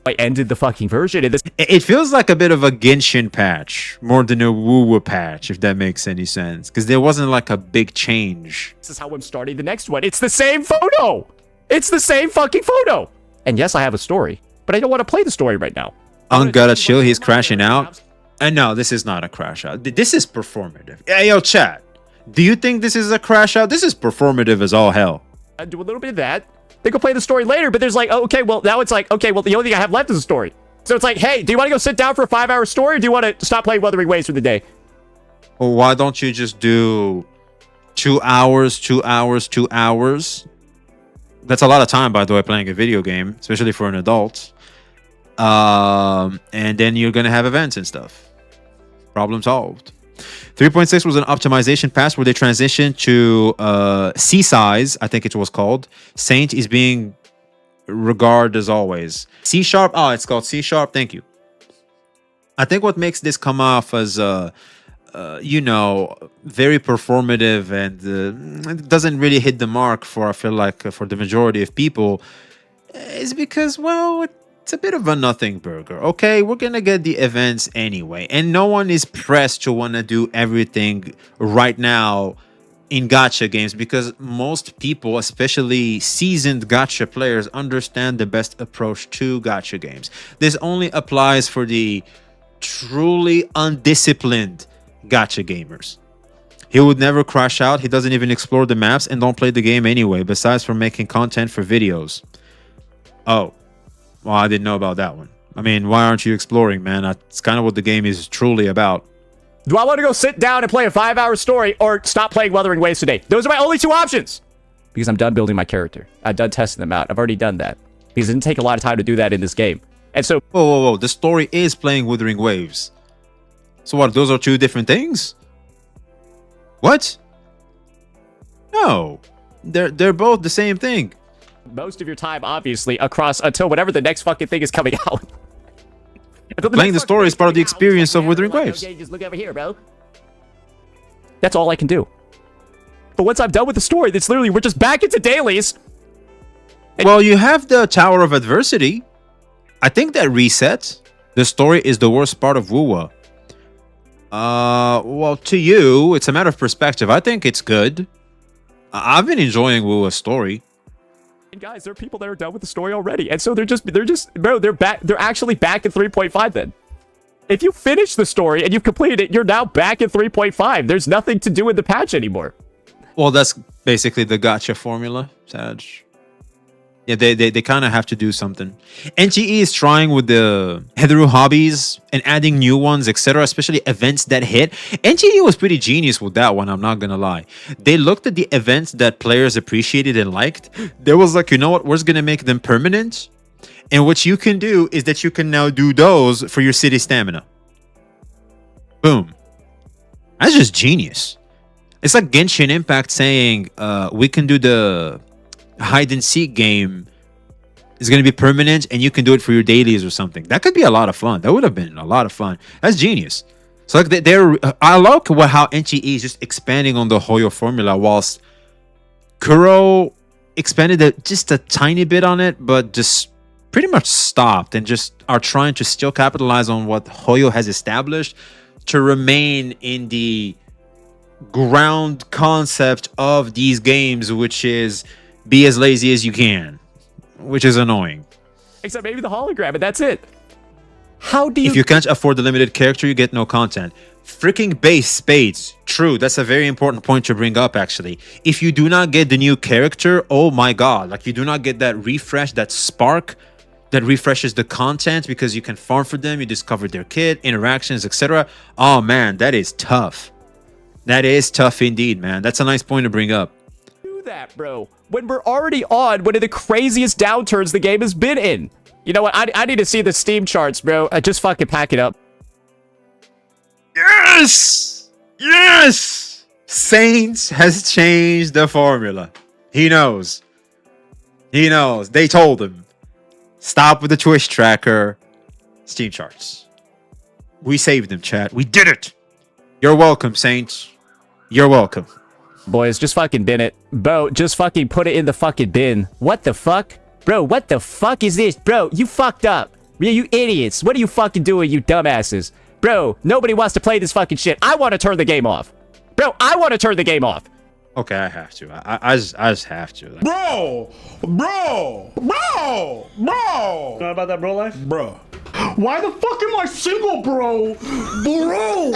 I ended the fucking version in this. It feels like a bit of a Genshin patch more than a Woo patch, if that makes any sense, because there wasn't like a big change. This is how I'm starting the next one. It's the same photo. It's the same fucking photo. And yes, I have a story, but I don't want to play the story right now. Gotta chill. He's crashing out. And no, this is not a crash out. This is performative. Hey, yo, chat. Do you think this is a crash out? This is performative as all hell. I do a little bit of that. They could play the story later, but there's like, oh, okay, well, now it's like, okay, well, the only thing I have left is a story. So it's like, hey, do you want to go sit down for a 5-hour story, or do you want to stop playing Wuthering Waves for the day? Well, why don't you just do 2 hours, 2 hours, 2 hours? That's a lot of time, by the way, playing a video game, especially for an adult. And then you're going to have events and stuff. Problem solved. 3.6 was an optimization patch where they transitioned to C-size, I think it was called. Saint is being regarded as always. C#, oh, it's called C#, thank you. I think what makes this come off as, you know, very performative and it doesn't really hit the mark for, I feel like, for the majority of people is because, well, it's a bit of a nothing burger. Okay, we're gonna get the events anyway, and no one is pressed to want to do everything right now in gacha games, because most people, especially seasoned gacha players, understand the best approach to gacha games. This only applies for the truly undisciplined gacha gamers. He would never crash out. He doesn't even explore the maps and don't play the game anyway, besides for making content for videos. Oh, well, I didn't know about that one. I mean, why aren't you exploring, man? That's kind of what the game is truly about. Do I want to go sit down and play a 5-hour story, or stop playing Wuthering Waves today? Those are my only two options. Because I'm done building my character. I'm done testing them out. I've already done that. Because it didn't take a lot of time to do that in this game. And so... Whoa. The story is playing Wuthering Waves. So what, those are two different things? What? No. They're both the same thing. Most of your time, obviously, across until whatever the next fucking thing is coming out. Playing the story is part of the experience of Wuthering Waves. Okay, just look over here, bro. That's all I can do. But once I'm done with the story, it's literally, we're just back into dailies. Well, you have the Tower of Adversity. I think that resets. The story is the worst part of Wuwa. Well, to you, it's a matter of perspective. I think it's good. I've been enjoying Wuwa's story. And guys, there are people that are done with the story already, and so they're just bro, they're back. They're actually back at 3.5 then. If you finish the story and you've completed it, you're now back at 3.5. There's nothing to do in the patch anymore. Well, that's basically the gacha formula, Saj. Yeah, they kind of have to do something. NTE is trying with the Heatheru hobbies and adding new ones, etc., especially events that hit. NTE was pretty genius with that one, I'm not gonna lie. They looked at the events that players appreciated and liked. There was like, you know what, we're just gonna make them permanent. And what you can do is that you can now do those for your city stamina. Boom. That's just genius. It's like Genshin Impact saying, we can do the hide and seek game is going to be permanent and you can do it for your dailies or something. That could be a lot of fun. That would have been a lot of fun. That's genius. So like I like how NTE is just expanding on the Hoyo formula, whilst Kuro expanded just a tiny bit on it, but just pretty much stopped and just are trying to still capitalize on what Hoyo has established to remain in the ground concept of these games, which is be as lazy as you can, which is annoying. Except maybe the hologram, and that's it. How do you... If you can't afford the limited character, you get no content. Freaking base spades. True, that's a very important point to bring up, actually. If you do not get the new character, oh my god. Like, you do not get that refresh, that spark that refreshes the content because you can farm for them, you discover their kit, interactions, etc. Oh man, that is tough. That is tough indeed, man. That's a nice point to bring up. Do that, bro. When we're already on one of the craziest downturns the game has been in. You know what? I need to see the Steam charts, bro. Just fucking pack it up. Yes! Yes! Saints has changed the formula. He knows. He knows. They told him. Stop with the Twitch tracker. Steam charts. We saved them, chat. We did it. You're welcome, Saints. You're welcome. Boys, just fucking bin it. Bro, just fucking put it in the fucking bin. What the fuck? Bro, what the fuck is this? Bro, you fucked up. Yeah, you idiots. What are you fucking doing, you dumbasses? Bro, nobody wants to play this fucking shit. I want to turn the game off. Bro, I want to turn the game off. Okay, I have to. I just have to. Bro! Bro! Bro! Bro! Know about that bro life? Bro. Why the fuck am I single, bro? Bro!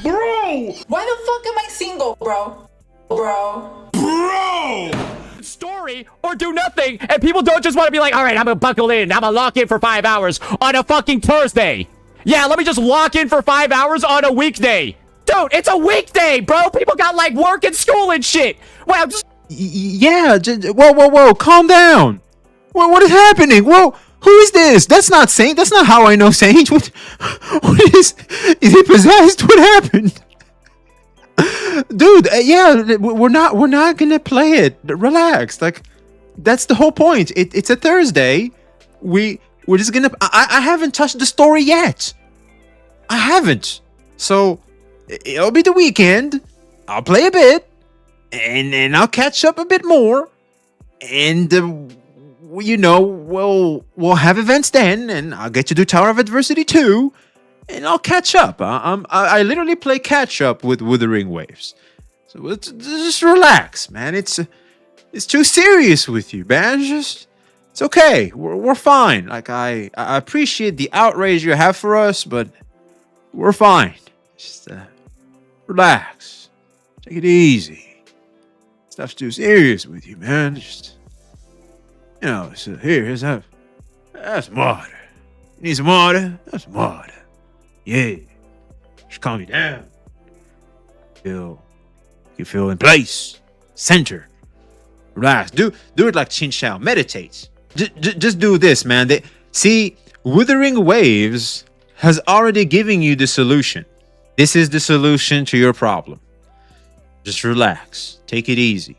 Bro! Why the fuck am I single, bro? Bro. Bro! Story or do nothing, and people don't just want to be like, all right, I'm gonna buckle in, I'm gonna lock in for 5 hours on a fucking Thursday. Yeah, let me just lock in for 5 hours on a weekday. Dude, it's a weekday, bro. People got like work and school and shit. Well, just... Yeah, whoa, calm down. What is happening? Whoa, who is this? That's not Saint. That's not how I know Saint. What is he possessed? What happened? Dude, yeah, we're not gonna play it. Relax. Like, that's the whole point. It's a Thursday. We're just gonna... I haven't touched the story yet. I haven't. So it'll be the weekend. I'll play a bit, and then I'll catch up a bit more, and you know, we'll have events then, and I'll get to do Tower of Adversity too, and I'll catch up. I literally play catch up with Wuthering Waves. So just relax, man. It's too serious with you, man. It's okay. We're fine. Like, I appreciate the outrage you have for us, but we're fine. Just relax. Take it easy. Stuff's too serious with you, man. Just, you know, so here's that. That's some water. You need some water? That's some water. Yeah. Just calm you down. You feel in place. Center. Relax. Do it like Chin Shao. Meditate. Just do this, man. See, Wuthering Waves has already given you the solution. This is the solution to your problem. Just relax. Take it easy.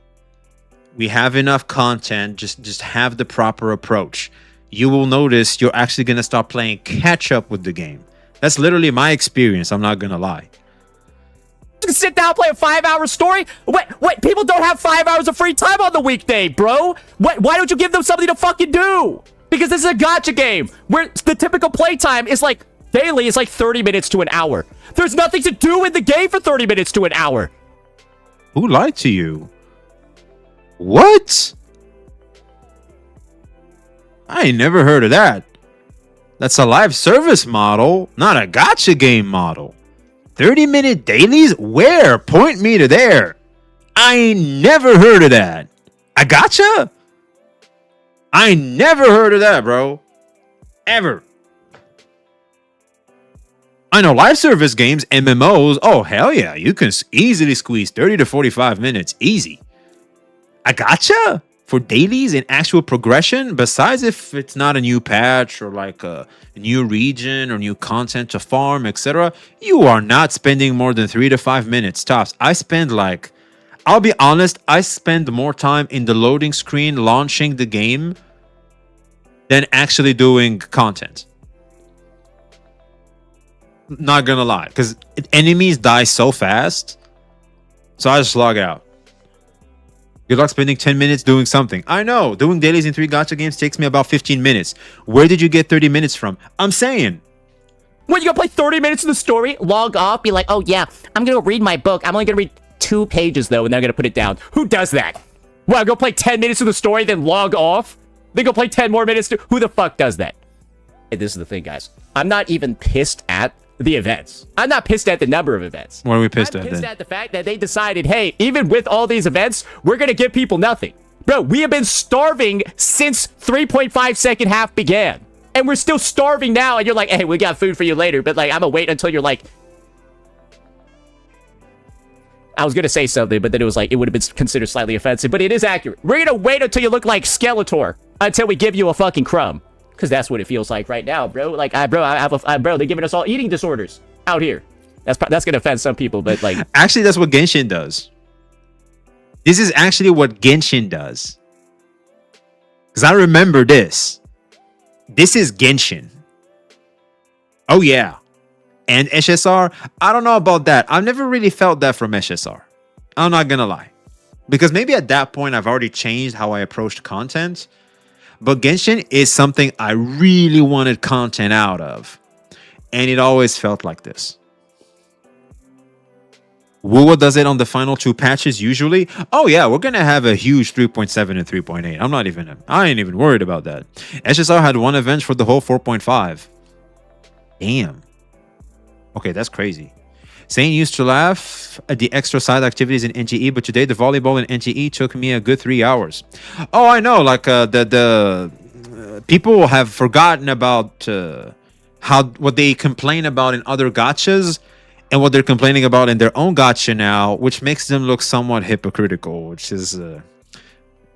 We have enough content. Just have the proper approach. You will notice you're actually going to start playing catch up with the game. That's literally my experience. I'm not going to lie. Sit down, play a 5-hour story? Wait, people don't have 5 hours of free time on the weekday, bro. Why don't you give them something to fucking do? Because this is a gacha game where the typical playtime is like daily is like 30 minutes to an hour. There's nothing to do in the game for 30 minutes to an hour. Who lied to you? What? I ain't never heard of that. That's a live service model, not a gacha game model. 30-minute dailies? Where? Point me to there. I ain't never heard of that. A gacha? I never heard of that, bro. Ever. I know live service games, MMOs. Oh, hell yeah. You can easily squeeze 30 to 45 minutes. Easy. A gacha for dailies and actual progression, besides if it's not a new patch or like a new region or new content to farm, etc., you are not spending more than 3 to 5 minutes tops. I'll be honest, I spend more time in the loading screen launching the game than actually doing content. Not gonna lie, because enemies die so fast, so I just log out. Good luck spending 10 minutes doing something. I know, doing dailies in 3 gacha games takes me about 15 minutes. Where did you get 30 minutes from? I'm saying. What, you gonna play 30 minutes of the story, log off, be like, oh yeah, I'm gonna read my book. I'm only gonna read 2 pages though, and then I'm gonna put it down. Who does that? Well, go play 10 minutes of the story, then log off? Then go play 10 more minutes to... Who the fuck does that? Hey, this is the thing, guys. I'm not even pissed at the events. I'm not pissed at the number of events. What are we pissed I'm at pissed then? at the fact that they decided, hey, even with all these events, we're gonna give people nothing. Bro, we have been starving since 3.5 second half began. And we're still starving now, and you're like, hey, we got food for you later, but like, I'm gonna wait until you're like... I was gonna say something, but then it was like, it would have been considered slightly offensive, but it is accurate. We're gonna wait until you look like Skeletor until we give you a fucking crumb. Because that's what it feels like right now, bro. Like, bro, they're giving us all eating disorders out here. That's gonna offend some people, but like... Actually, that's what Genshin does. This is actually what Genshin does. Because I remember this. This is Genshin. Oh, yeah. And SSR, I don't know about that. I've never really felt that from SSR. I'm not gonna lie. Because maybe at that point, I've already changed how I approached content. But Genshin is something I really wanted content out of. And it always felt like this. WoW does it on the final 2 patches usually. Oh yeah, we're going to have a huge 3.7 and 3.8. I ain't even worried about that. SSR had 1 event for the whole 4.5. Damn. Okay, that's crazy. Saint used to laugh at the extra side activities in NGE, but today the volleyball in NGE took me a good 3 hours. Oh, I know. Like people have forgotten about what they complain about in other gachas and what they're complaining about in their own gacha now, which makes them look somewhat hypocritical, which is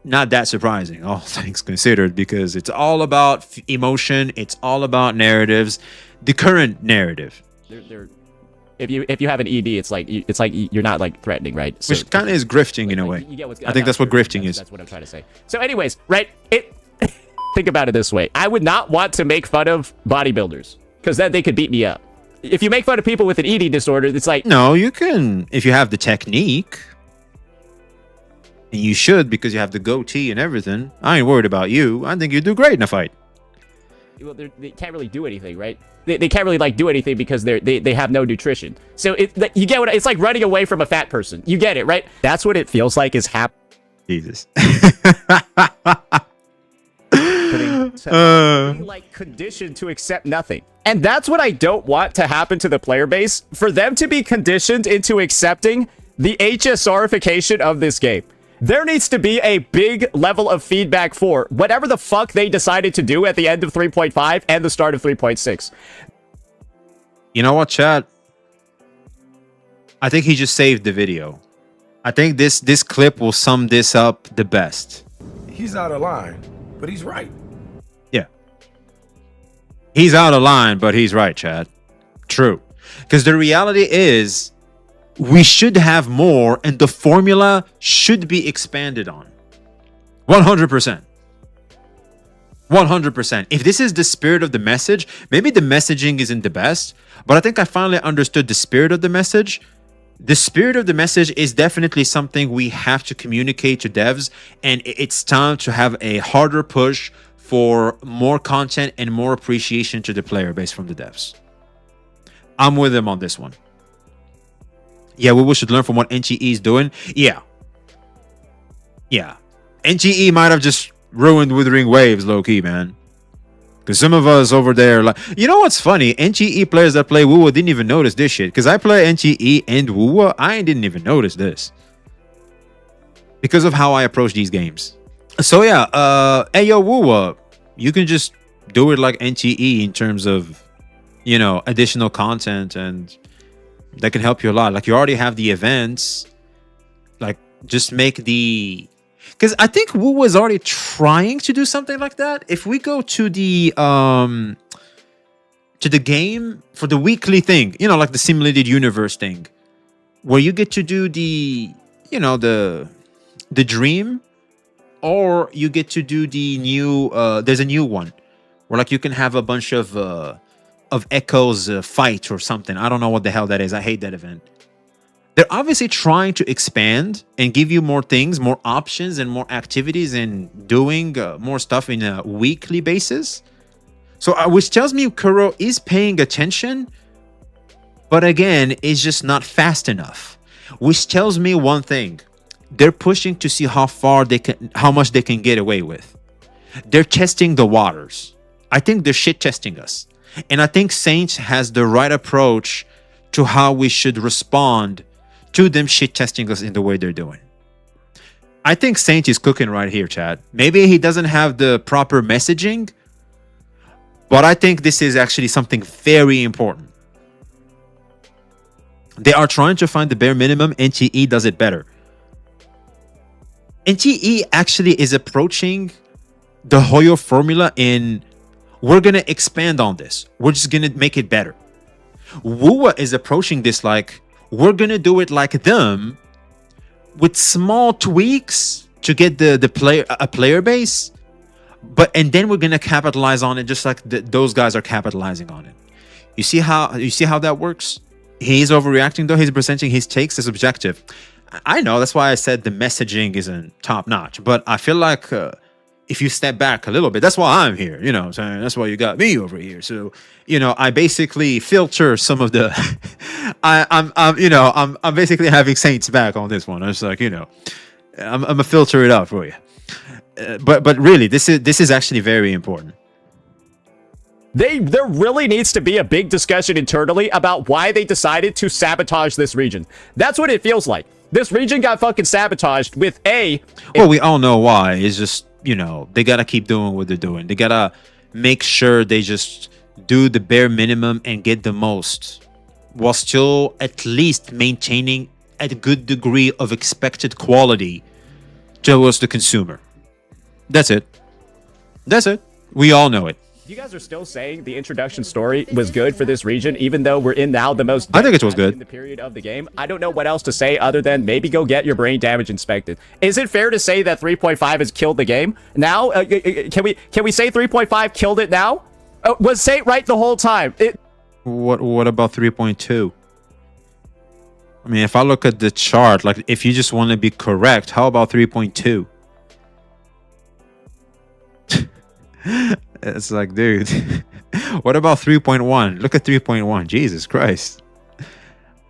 not that surprising, all things considered, because it's all about emotion. It's all about narratives. The current narrative. If you have an ED, it's like you're not like threatening, right? So, which kind of is grifting in a way. I think that's what grifting is. That's what I'm trying to say. So, anyways, right? Think about it this way: I would not want to make fun of bodybuilders because then they could beat me up. If you make fun of people with an eating disorder, it's like no, you can if you have the technique, and you should because you have the goatee and everything. I ain't worried about you. I think you do great in a fight. Well, they can't really do anything, right? They can't really like do anything because they have no nutrition. So you get what it's like running away from a fat person. You get it, right? That's what it feels like is happening. Jesus. Being like conditioned to accept nothing. And that's what I don't want to happen to the player base. For them to be conditioned into accepting the HSRification of this game. There needs to be a big level of feedback for whatever the fuck they decided to do at the end of 3.5 and the start of 3.6. You know what, chat? I think he just saved the video. I think this clip will sum this up the best. He's out of line, but he's right. Yeah. He's out of line, but he's right, chat. True. Because the reality is, we should have more, and the formula should be expanded on. 100%. 100%. If this is the spirit of the message, maybe the messaging isn't the best, but I think I finally understood the spirit of the message. The spirit of the message is definitely something we have to communicate to devs, and it's time to have a harder push for more content and more appreciation to the player base from the devs. I'm with them on this one. Yeah, we should learn from what NGE is doing. Yeah. NGE might have just ruined Wuthering Waves low-key, man. Because some of us over there, like, you know what's funny? NGE players that play WoW didn't even notice this shit. Because I play NGE and WoW, I didn't even notice this. Because of how I approach these games. So yeah, Ayo Wuwa, you can just do it like NTE in terms of, you know, additional content, and that can help you a lot. Like you already have the events, like just make the, because I think Wu was already trying to do something like that. If we go to the game for the weekly thing, you know, like the simulated universe thing, where you get to do the, you know, the dream, or you get to do the new there's a new one where like you can have a bunch of echoes fight or something. I don't know what the hell that is. I hate that event. They're obviously trying to expand and give you more things, more options, and more activities, and doing more stuff in a weekly basis. So, which tells me Kuro is paying attention, but again, it's just not fast enough. Which tells me one thing: they're pushing to see how much they can get away with. They're testing the waters. I think they're shit testing us, and I think Saints has the right approach to how we should respond to them shit testing us in the way they're doing. I think Saint is cooking right here, Chad. Maybe he doesn't have the proper messaging, but I think this is actually something very important. They are trying to find the bare minimum. NTE does it better. NTE actually is approaching the Hoyo formula in, we're going to expand on this. We're just going to make it better. Wuwa is approaching this like, we're going to do it like them with small tweaks to get the player base, and then we're going to capitalize on it just like those guys are capitalizing on it. You see how that works? He's overreacting though. He's presenting his takes as objective. I know, that's why I said the messaging isn't top notch, but I feel like if you step back a little bit, that's why I'm here, you know, so that's why you got me over here. So, you know, I basically filter some of the I'm basically having Saints back on this one. I was like, you know, I'm gonna filter it out for you. But really, this is actually very important. There really needs to be a big discussion internally about why they decided to sabotage this region. That's what it feels like. This region got fucking sabotaged with Well, we all know why. It's just, you know, they gotta keep doing what they're doing. They gotta make sure they just do the bare minimum and get the most, while still at least maintaining a good degree of expected quality towards the consumer. That's it. That's it. We all know it. You guys are still saying the introduction story was good for this region, even though we're in now the most. I think it was good in the period of the game. I don't know what else to say other than maybe go get your brain damage inspected. Is it fair to say that 3.5 has killed the game now? Can we say 3.5 killed it now? Was Saint right the whole time? What about 3.2? I mean, if I look at the chart, like if you just want to be correct, how about 3.2? It's like, dude, what about 3.1? Look at 3.1. Jesus Christ.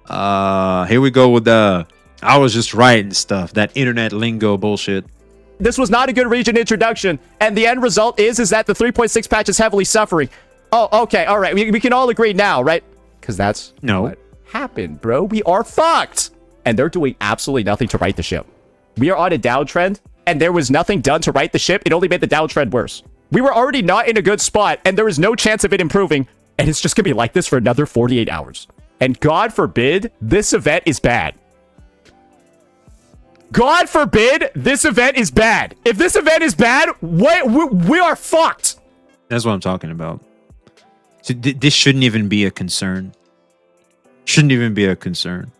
Here we go with the I was just writing stuff, that internet lingo bullshit. This was not a good region introduction, and the end result is that the 3.6 patch is heavily suffering. Oh, okay, all right. We can all agree now, right? Because that's what happened, bro. We are fucked. And they're doing absolutely nothing to right the ship. We are on a downtrend, and there was nothing done to right the ship. It only made the downtrend worse. We were already not in a good spot, and there is no chance of it improving, and it's just gonna be like this for another 48 hours. And God forbid this event is bad. God forbid this event is bad. If this event is bad, we are fucked. That's what I'm talking about. So this shouldn't even be a concern. Shouldn't even be a concern.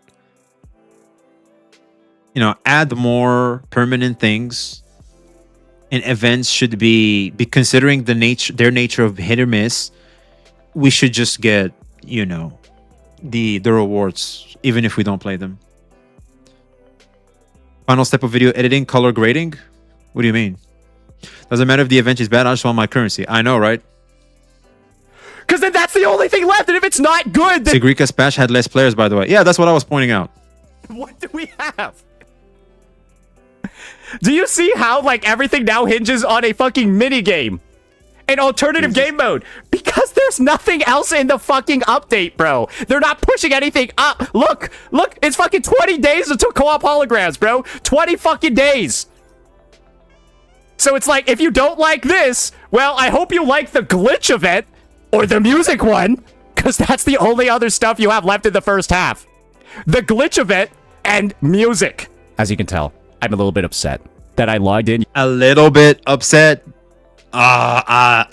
You know, add more permanent things. And events should be considering their nature of hit or miss. We should just get, you know, the rewards even if we don't play them. Final step of video editing, color grading. What do you mean? Doesn't matter if the event is bad. I just want my currency. I know, right? Because then that's the only thing left. And if it's not good, then Sigrika's patch had less players, by the way. Yeah, that's what I was pointing out. What do we have? Do you see how, like, everything now hinges on a fucking mini game? An alternative game mode. Because there's nothing else in the fucking update, bro. They're not pushing anything up. Look, it's fucking 20 days until co-op holograms, bro. 20 fucking days. So it's like, if you don't like this, well, I hope you like the glitch event or the music one, because that's the only other stuff you have left in the first half. The glitch event and music. As you can tell, I'm a little bit upset that I logged in. A little bit upset.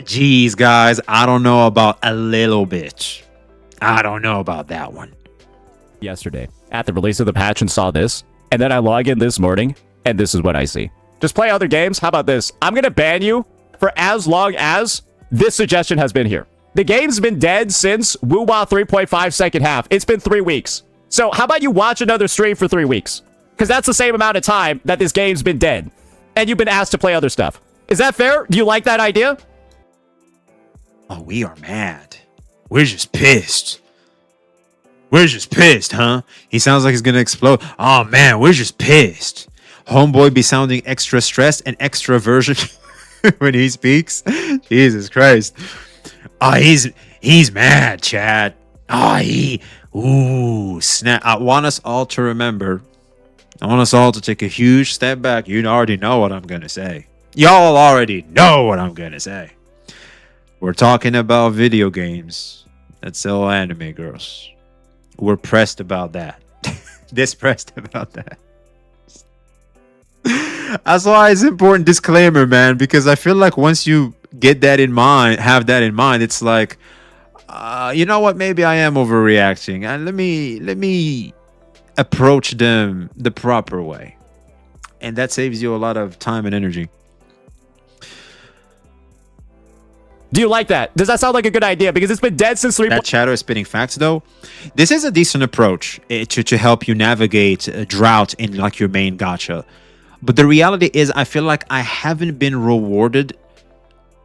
Geez, guys, I don't know about a little bit. I don't know about that one. Yesterday at the release of the patch and saw this, and then I log in this morning and this is what I see. Just play other games. How about this? I'm gonna ban you for as long as this suggestion has been here. The game's been dead since Wuwa 3.5 second half. It's been 3 weeks. So how about you watch another stream for 3 weeks? Because that's the same amount of time that this game's been dead and you've been asked to play other stuff. Is that fair? Do you like that idea? Oh, we are mad. We're just pissed. We're just pissed, huh? He sounds like he's gonna explode. Oh man, we're just pissed. Homeboy be sounding extra stressed and extra version when he speaks. Jesus Christ. Oh, he's mad, Chad. Oh, snap. I want us all to remember. I want us all to take a huge step back. You already know what I'm gonna say. Y'all already know what I'm gonna say. We're talking about video games that sell anime girls. We're pressed about that. Pressed about that. That's why it's important disclaimer, man, because I feel like once you get that in mind, have that in mind, it's like, you know what? Maybe I am overreacting, and let me approach them the proper way, and that saves you a lot of time and energy. Do you like that? Does that sound like a good idea? Because it's been dead since 3. That chatter is spitting facts, though. This is a decent approach to help you navigate a drought in like your main gacha. But the reality is, I feel like I haven't been rewarded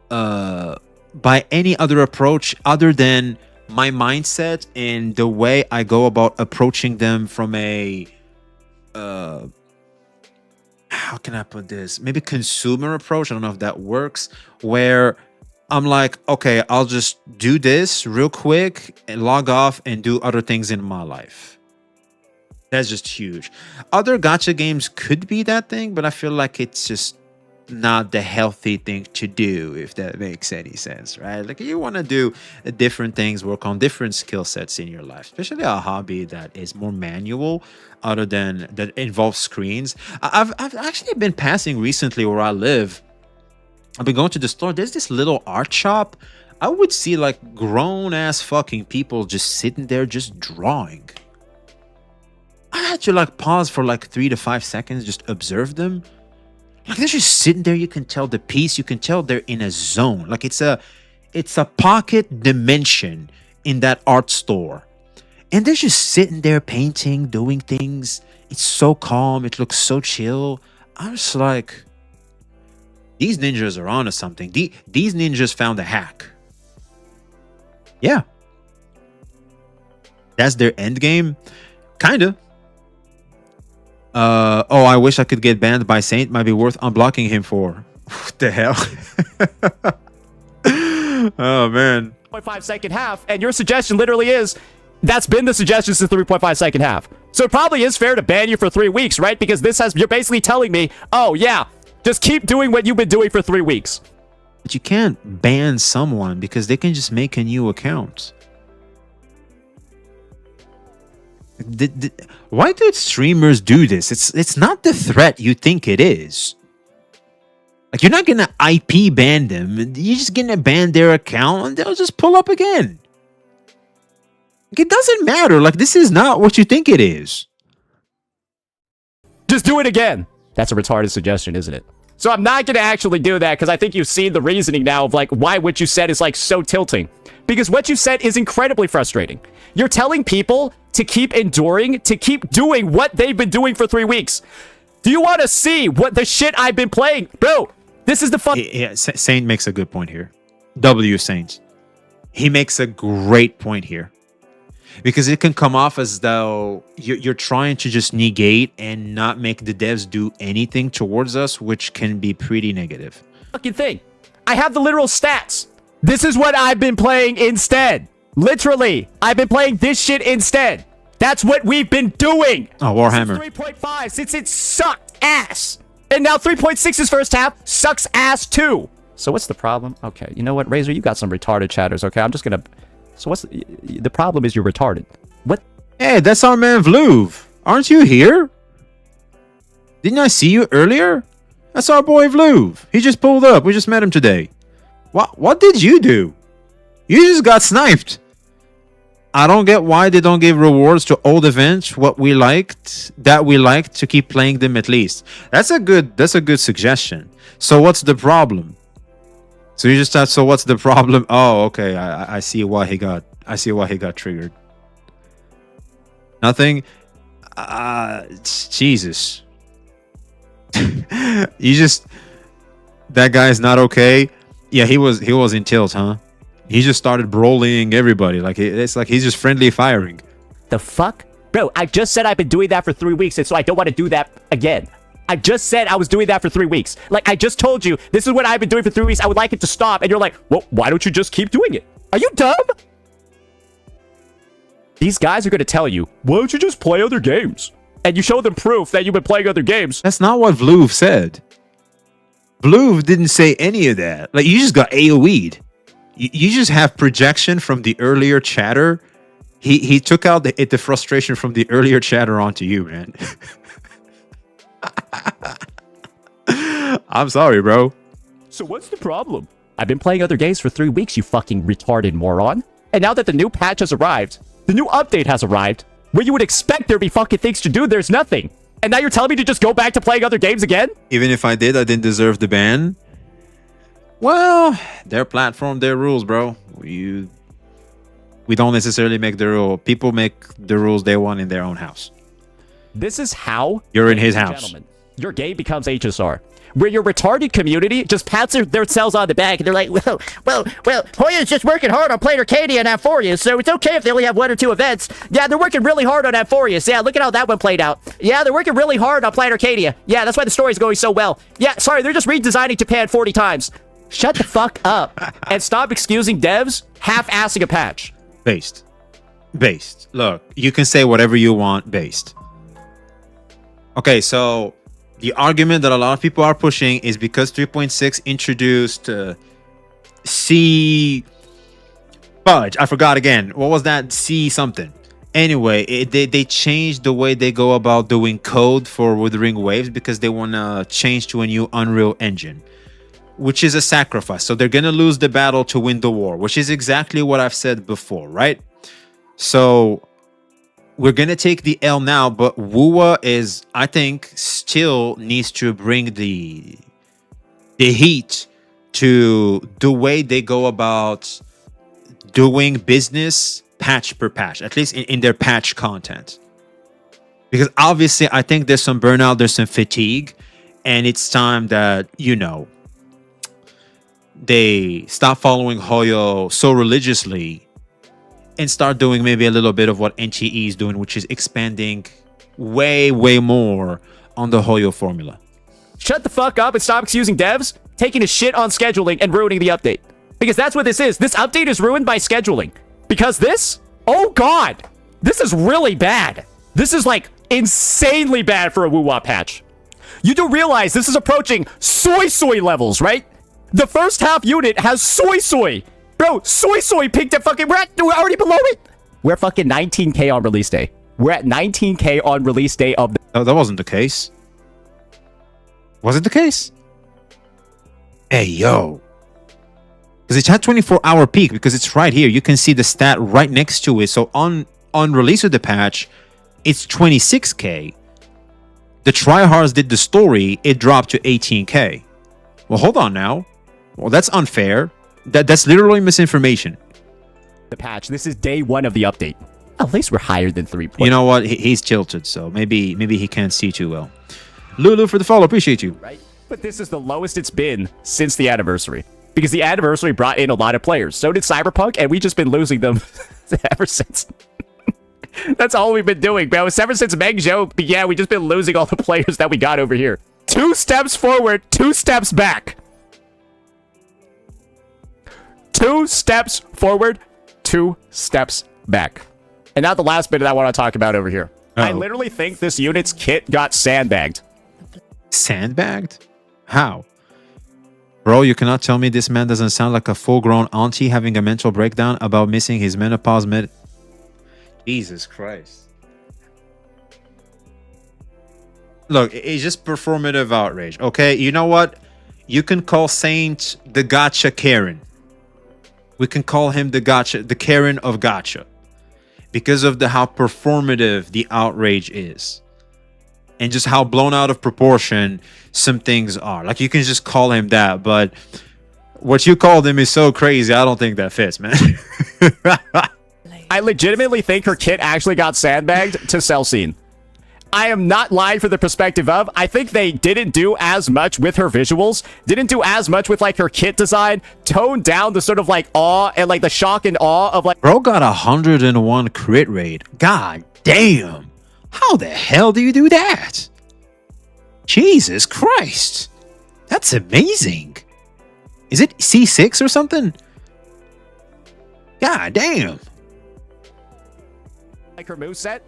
by any other approach other than my mindset and the way I go about approaching them from a how can I put this? Maybe consumer approach. I don't know if that works. Where I'm like, okay, I'll just do this real quick and log off and do other things in my life. That's just huge. Other gacha games could be that thing, but I feel like it's just not the healthy thing to do, if that makes any sense, right? Like, you want to do different things, work on different skill sets in your life, especially a hobby that is more manual, other than that involves screens. I've actually been passing recently where I live. I've been going to the store. There's this little art shop. I would see like grown ass fucking people just sitting there just drawing. I had to like pause for like 3 to 5 seconds, just observe them. Like, they're just sitting there. You can tell the piece. You can tell they're in a zone. Like, it's a pocket dimension in that art store. And they're just sitting there painting, doing things. It's so calm. It looks so chill. I'm just like, these ninjas are onto something. These ninjas found a hack. Yeah. That's their end game. Kinda. Oh, I wish I could get banned by Saint. Might be worth unblocking him for. What the hell? Oh, man. 3.5 second half, and your suggestion literally is, that's been the suggestion since 3.5 second half. So it probably is fair to ban you for 3 weeks, right? Because you're basically telling me, oh yeah, just keep doing what you've been doing for 3 weeks. But you can't ban someone because they can just make a new account. Why do streamers do this? It's not the threat you think it is. Like, you're not gonna IP ban them. You're just gonna ban their account and they'll just pull up again. Like, it doesn't matter. Like, this is not what you think it is. Just do it again. That's a retarded suggestion, isn't it? So I'm not gonna actually do that because I think you've seen the reasoning now of like why what you said is like so tilting. Because what you said is incredibly frustrating. You're telling people to keep enduring, to keep doing what they've been doing for 3 weeks. Do you want to see what the shit I've been playing? Bro, this is the fun. Yeah, Saint makes a good point here. W Saint. He makes a great point here. Because it can come off as though you're trying to just negate and not make the devs do anything towards us, which can be pretty negative. Fucking thing. I have the literal stats. This is what I've been playing instead. Literally, I've been playing this shit instead. That's what we've been doing. Oh, Warhammer. Since 3.5, since it sucked ass. And now 3.6's first half sucks ass too. So what's the problem? Okay, you know what, Razor, you got some retarded chatters, okay? I'm just gonna... So what's... The problem is you're retarded. What? Hey, that's our man Vluv. Aren't you here? Didn't I see you earlier? That's our boy Vluv. He just pulled up. We just met him today. What did you do? You just got sniped. I don't get why they don't give rewards to old events that we liked to keep playing them at least. That's a good suggestion. So what's the problem? So you just thought, so what's the problem? Oh, okay. I see why he got triggered. Nothing. Jesus. That guy's not okay. Yeah, he was in tilt, huh? He just started brawling everybody. Like it's like he's just friendly firing. The fuck? Bro, I just said I've been doing that for 3 weeks, and so I don't want to do that again. I just said I was doing that for 3 weeks. Like, I just told you, this is what I've been doing for 3 weeks. I would like it to stop. And you're like, well, why don't you just keep doing it? Are you dumb? These guys are going to tell you, why don't you just play other games? And you show them proof that you've been playing other games. That's not what Vluv said. Vluv didn't say any of that. Like, you just got AoE'd. You just have projection from the earlier chatter. He took out the frustration from the earlier chatter onto you, man. I'm sorry, bro. So what's the problem? I've been playing other games for 3 weeks, you fucking retarded moron. And now that the new patch has arrived, the new update has arrived, where you would expect there be fucking things to do, there's nothing. And now you're telling me to just go back to playing other games again? Even if I didn't deserve the ban. Well, their platform, their rules, bro. We don't necessarily make the rule. People make the rules they want in their own house. This is how... You're in his house. Gentlemen, your game becomes HSR. Where your retarded community just pats themselves on the back and they're like, well, Hoya's just working hard on playing Arcadia and Amphorius, so it's okay if they only have 1 or 2 events. Yeah, they're working really hard on Amphorius. Yeah, look at how that one played out. Yeah, they're working really hard on playing Arcadia. Yeah, that's why the story's going so well. Yeah, sorry, they're just redesigning Japan 40 times. Shut the fuck up and stop excusing devs half-assing a patch. Based. Look, you can say whatever you want based. Okay, so the argument that a lot of people are pushing is because 3.6 introduced C fudge. I forgot again. What was that? C something. Anyway, they changed the way they go about doing code for Wuthering Waves because they want to change to a new Unreal Engine, which is a sacrifice. So they're going to lose the battle to win the war, which is exactly what I've said before, right? So we're going to take the L now, but WUWA is, I think, still needs to bring the heat to the way they go about doing business patch per patch, at least in their patch content. Because obviously, I think there's some burnout, there's some fatigue, and it's time that, you know, they stop following Hoyo so religiously and start doing maybe a little bit of what NTE is doing, which is expanding way more on the Hoyo formula. Shut the fuck up and stop excusing devs taking a shit on scheduling and ruining the update. Because that's what this is. This update is ruined by scheduling. Because this? Oh god! This is really bad. This is like insanely bad for a WUWA patch. You do realize this is approaching soy levels, right? The first half unit has soy. Bro, soy peaked at fucking... We're already below it. We're fucking 19k on release day. We're at 19k on release day of the... Oh, that wasn't the case. Was it the case? Hey, yo. Because it's had 24-hour peak because it's right here. You can see the stat right next to it. So on release of the patch, it's 26k. The tryhards did the story. It dropped to 18k. Well, hold on now. Well, that's unfair. That's literally misinformation. The patch. This is day 1 of the update. At least we're higher than 3 points. You know what? He's tilted, so maybe he can't see too well. Lulu for the follow. Appreciate you. Right? But this is the lowest it's been since the anniversary. Because the anniversary brought in a lot of players. So did Cyberpunk, and we've just been losing them ever since. That's all we've been doing, bro. Ever since Mengzhou began, we've just been losing all the players that we got over here. 2 steps forward, 2 steps back. 2 steps forward, 2 steps back. And now the last bit that I want to talk about over here. I literally think this unit's kit got sandbagged. Sandbagged? How? Bro, you cannot tell me this man doesn't sound like a full-grown auntie having a mental breakdown about missing his menopause Jesus Christ. Look, it's just performative outrage, okay? You know what? You can call Saint the gacha Karen. We can call him the Karen of gacha. Because of how performative the outrage is. And just how blown out of proportion some things are. Like, you can just call him that, but what you called him is so crazy, I don't think that fits, man. I legitimately think her kit actually got sandbagged to sell scene. I am not lying for the perspective of, I think they didn't do as much with her visuals, didn't do as much with like her kit design, toned down the sort of like awe and like the shock and awe of like... Bro got 101 crit rate. God damn. How the hell do you do that? Jesus Christ. That's amazing. Is it C6 or something? God damn. Like her moveset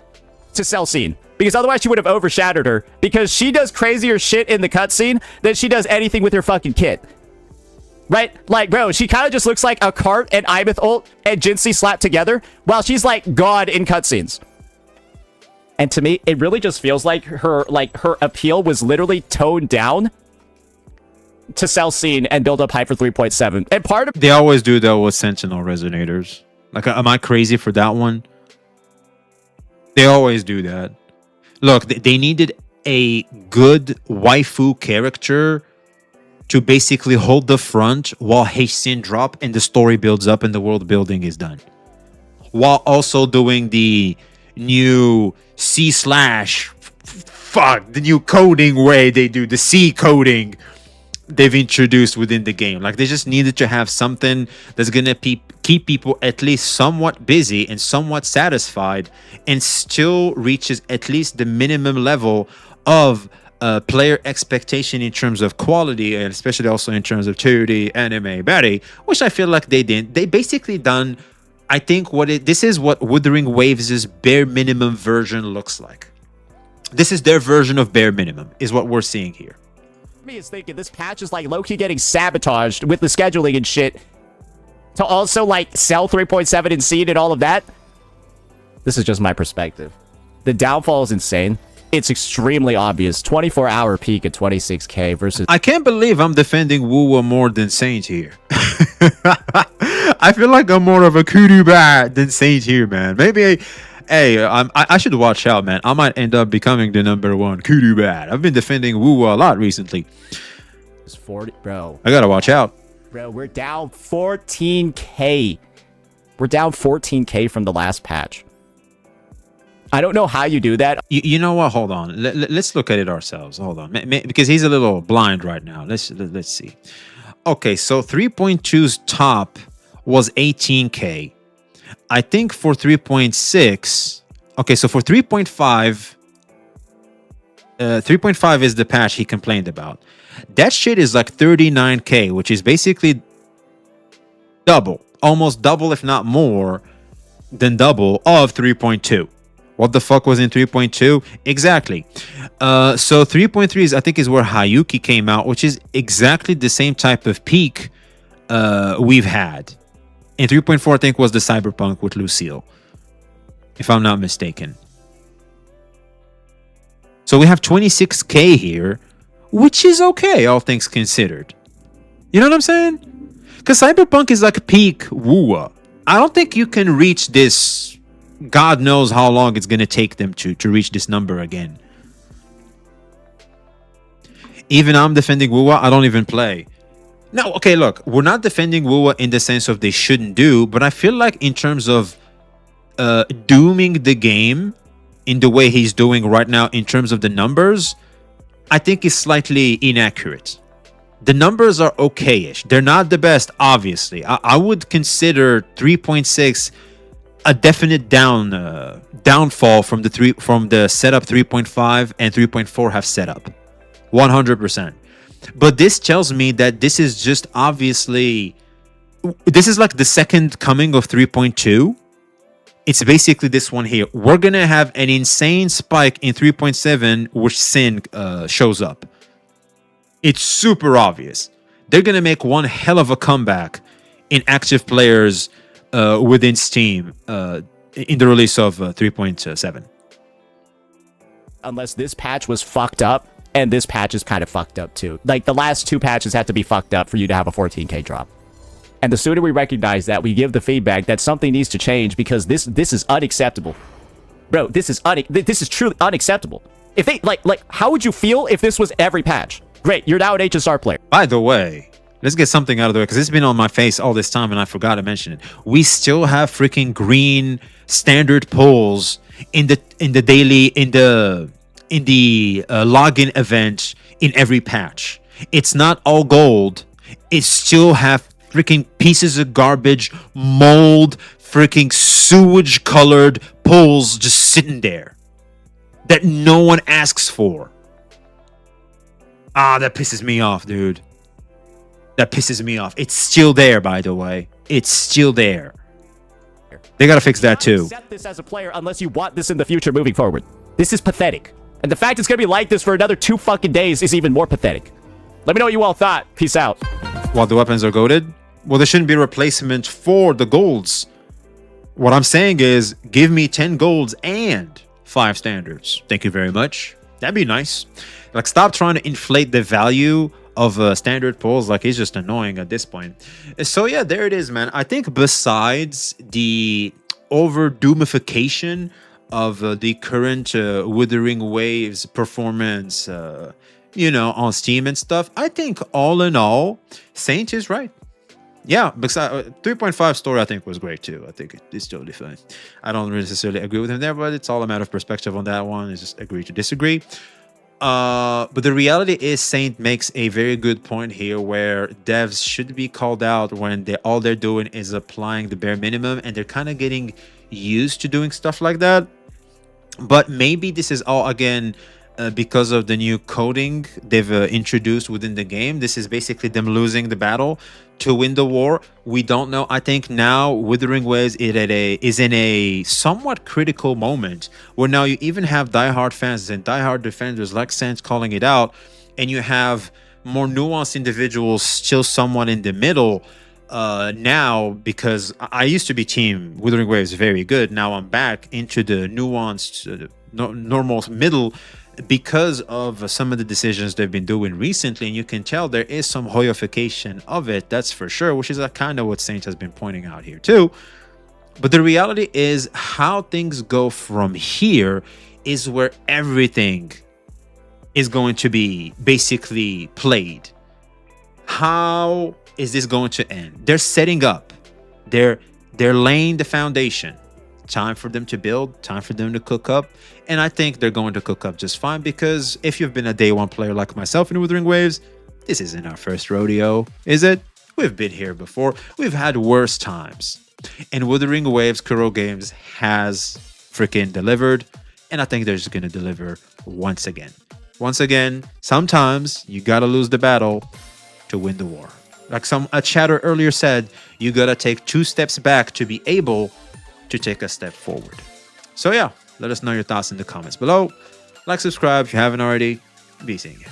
to sell scene. Because otherwise she would have overshadowed her. Because she does crazier shit in the cutscene than she does anything with her fucking kit. Right? Like, bro, she kind of just looks like a Cart and Ibeth ult and Jinsey slapped together while she's like God in cutscenes. And to me, it really just feels like her appeal was literally toned down to sell scene and build up hype for 3.7. And part of... They always do that with Sentinel Resonators. Like, am I crazy for that one? They always do that. Look, they needed a good waifu character to basically hold the front while Heishin drop and the story builds up and the world building is done. While also doing the new the new coding way they do, the C coding they've introduced within the game. Like, they just needed to have something that's gonna keep people at least somewhat busy and somewhat satisfied and still reaches at least the minimum level of player expectation in terms of quality, and especially also in terms of 2D anime Betty, which I feel like they didn't. They basically done, I think, this is what Wuthering Waves' bare minimum version looks like. This is their version of bare minimum, is what we're seeing here. Me is thinking this patch is like low-key getting sabotaged with the scheduling and shit to also like sell 3.7 and seed and all of that. This is just my perspective. The downfall is insane. It's extremely obvious. 24-hour peak at 26k versus... I can't believe I'm defending Wuwa more than Saint here. I feel like I'm more of a kudu bat than Saint here, man. Maybe I should watch out, man. I might end up becoming the #1 kudu bat. I've been defending Wuwa a lot recently. It's 40, bro. I gotta watch out. Bro, we're down 14k. We're down 14k from the last patch. I don't know how you do that. You know what? Hold on. Let's look at it ourselves. Hold on. Because he's a little blind right now. Let's see. Okay, so 3.2's top was 18k. I think for 3.6... Okay, so for 3.5... 3.5 is the patch he complained about. That shit is like 39k, which is basically double. Almost double, if not more, than double of 3.2. What the fuck was in 3.2? Exactly. So 3.3 is, I think, is where Hayuki came out, which is exactly the same type of peak we've had. And 3.4, I think, was the Cyberpunk with Lucille, if I'm not mistaken. So we have 26k here, which is okay, all things considered. You know what I'm saying? Because Cyberpunk is like peak Wuwa. I don't think you can reach this. God knows how long it's going to take them to reach this number again. Even I'm defending Wuwa, I don't even play. No, okay, look, we're not defending Wuwa in the sense of they shouldn't do, but I feel like in terms of dooming the game in the way he's doing right now in terms of the numbers, I think is slightly inaccurate. The numbers are okay-ish. They're not the best, obviously. I would consider 3.6 a definite downfall from the setup 3.5 and 3.4 have set up 100%. But this tells me that this is just obviously, this is like the second coming of 3.2. It's basically this one here. We're gonna have an insane spike in 3.7 which Sin shows up. It's super obvious. They're going to make one hell of a comeback in active players within Steam in the release of 3.7. Unless this patch was fucked up, and this patch is kind of fucked up too. Like, the last 2 patches had to be fucked up for you to have a 14k drop. And the sooner we recognize that, we give the feedback that something needs to change, because this is unacceptable. Bro, this is truly unacceptable. If they, like, how would you feel if this was every patch? Great, you're now an HSR player. By the way, let's get something out of the way, because it's been on my face all this time and I forgot to mention it. We still have freaking green standard polls in the daily login event in every patch. It's not all gold. It still have freaking pieces of garbage, mold, freaking sewage colored poles just sitting there that no one asks for. That pisses me off, dude. That pisses me off. It's still there, by the way. It's still there. They gotta fix that too. Accept this as a player unless you want this in the future moving forward. This is pathetic. And the fact it's gonna be like this for another 2 fucking days is even more pathetic. Let me know what you all thought. Peace out. While the weapons are goated, well, there shouldn't be a replacement for the golds. What I'm saying is, give me 10 golds and 5 standards. Thank you very much. That'd be nice. Like, stop trying to inflate the value of standard pulls. Like, it's just annoying at this point. So yeah, there it is, man. I think besides the over-doomification of the current Wuthering Waves performance, on Steam and stuff, I think all in all, Saint is right. Yeah, because 3.5 story I think was great too. I think it's totally fine. I don't necessarily agree with him there, but it's all a matter of perspective on that one. It's just agree to disagree. But the reality is, Saint makes a very good point here, where devs should be called out when all they're doing is applying the bare minimum, and they're kind of getting used to doing stuff like that. But maybe this is all, again, because of the new coding they've introduced within the game. This is basically them losing the battle to win the war. We don't know. I think now Wuthering Waves is in a somewhat critical moment, where now you even have diehard fans and diehard defenders like Sans calling it out, and you have more nuanced individuals still somewhat in the middle now, because I used to be team Wuthering Waves very good. Now I'm back into the nuanced normal middle, because of some of the decisions they've been doing recently, and you can tell there is some hoyification of it, that's for sure, which is kind of what Saint has been pointing out here too. But the reality is, how things go from here is where everything is going to be basically played. How is this going to end? They're setting up, they're laying the foundation. Time for them to build, time for them to cook up, and I think they're going to cook up just fine, because if you've been a day one player like myself in Wuthering Waves, this isn't our first rodeo, is it? We've been here before. We've had worse times, and Wuthering Waves Kuro Games has freaking delivered, and I think they're just going to deliver once again. Once again, sometimes you gotta lose the battle to win the war. Like a chatter earlier said, you gotta take 2 steps back to be able to take a step forward. So yeah, let us know your thoughts in the comments below. Like, subscribe if you haven't already. Be seeing you.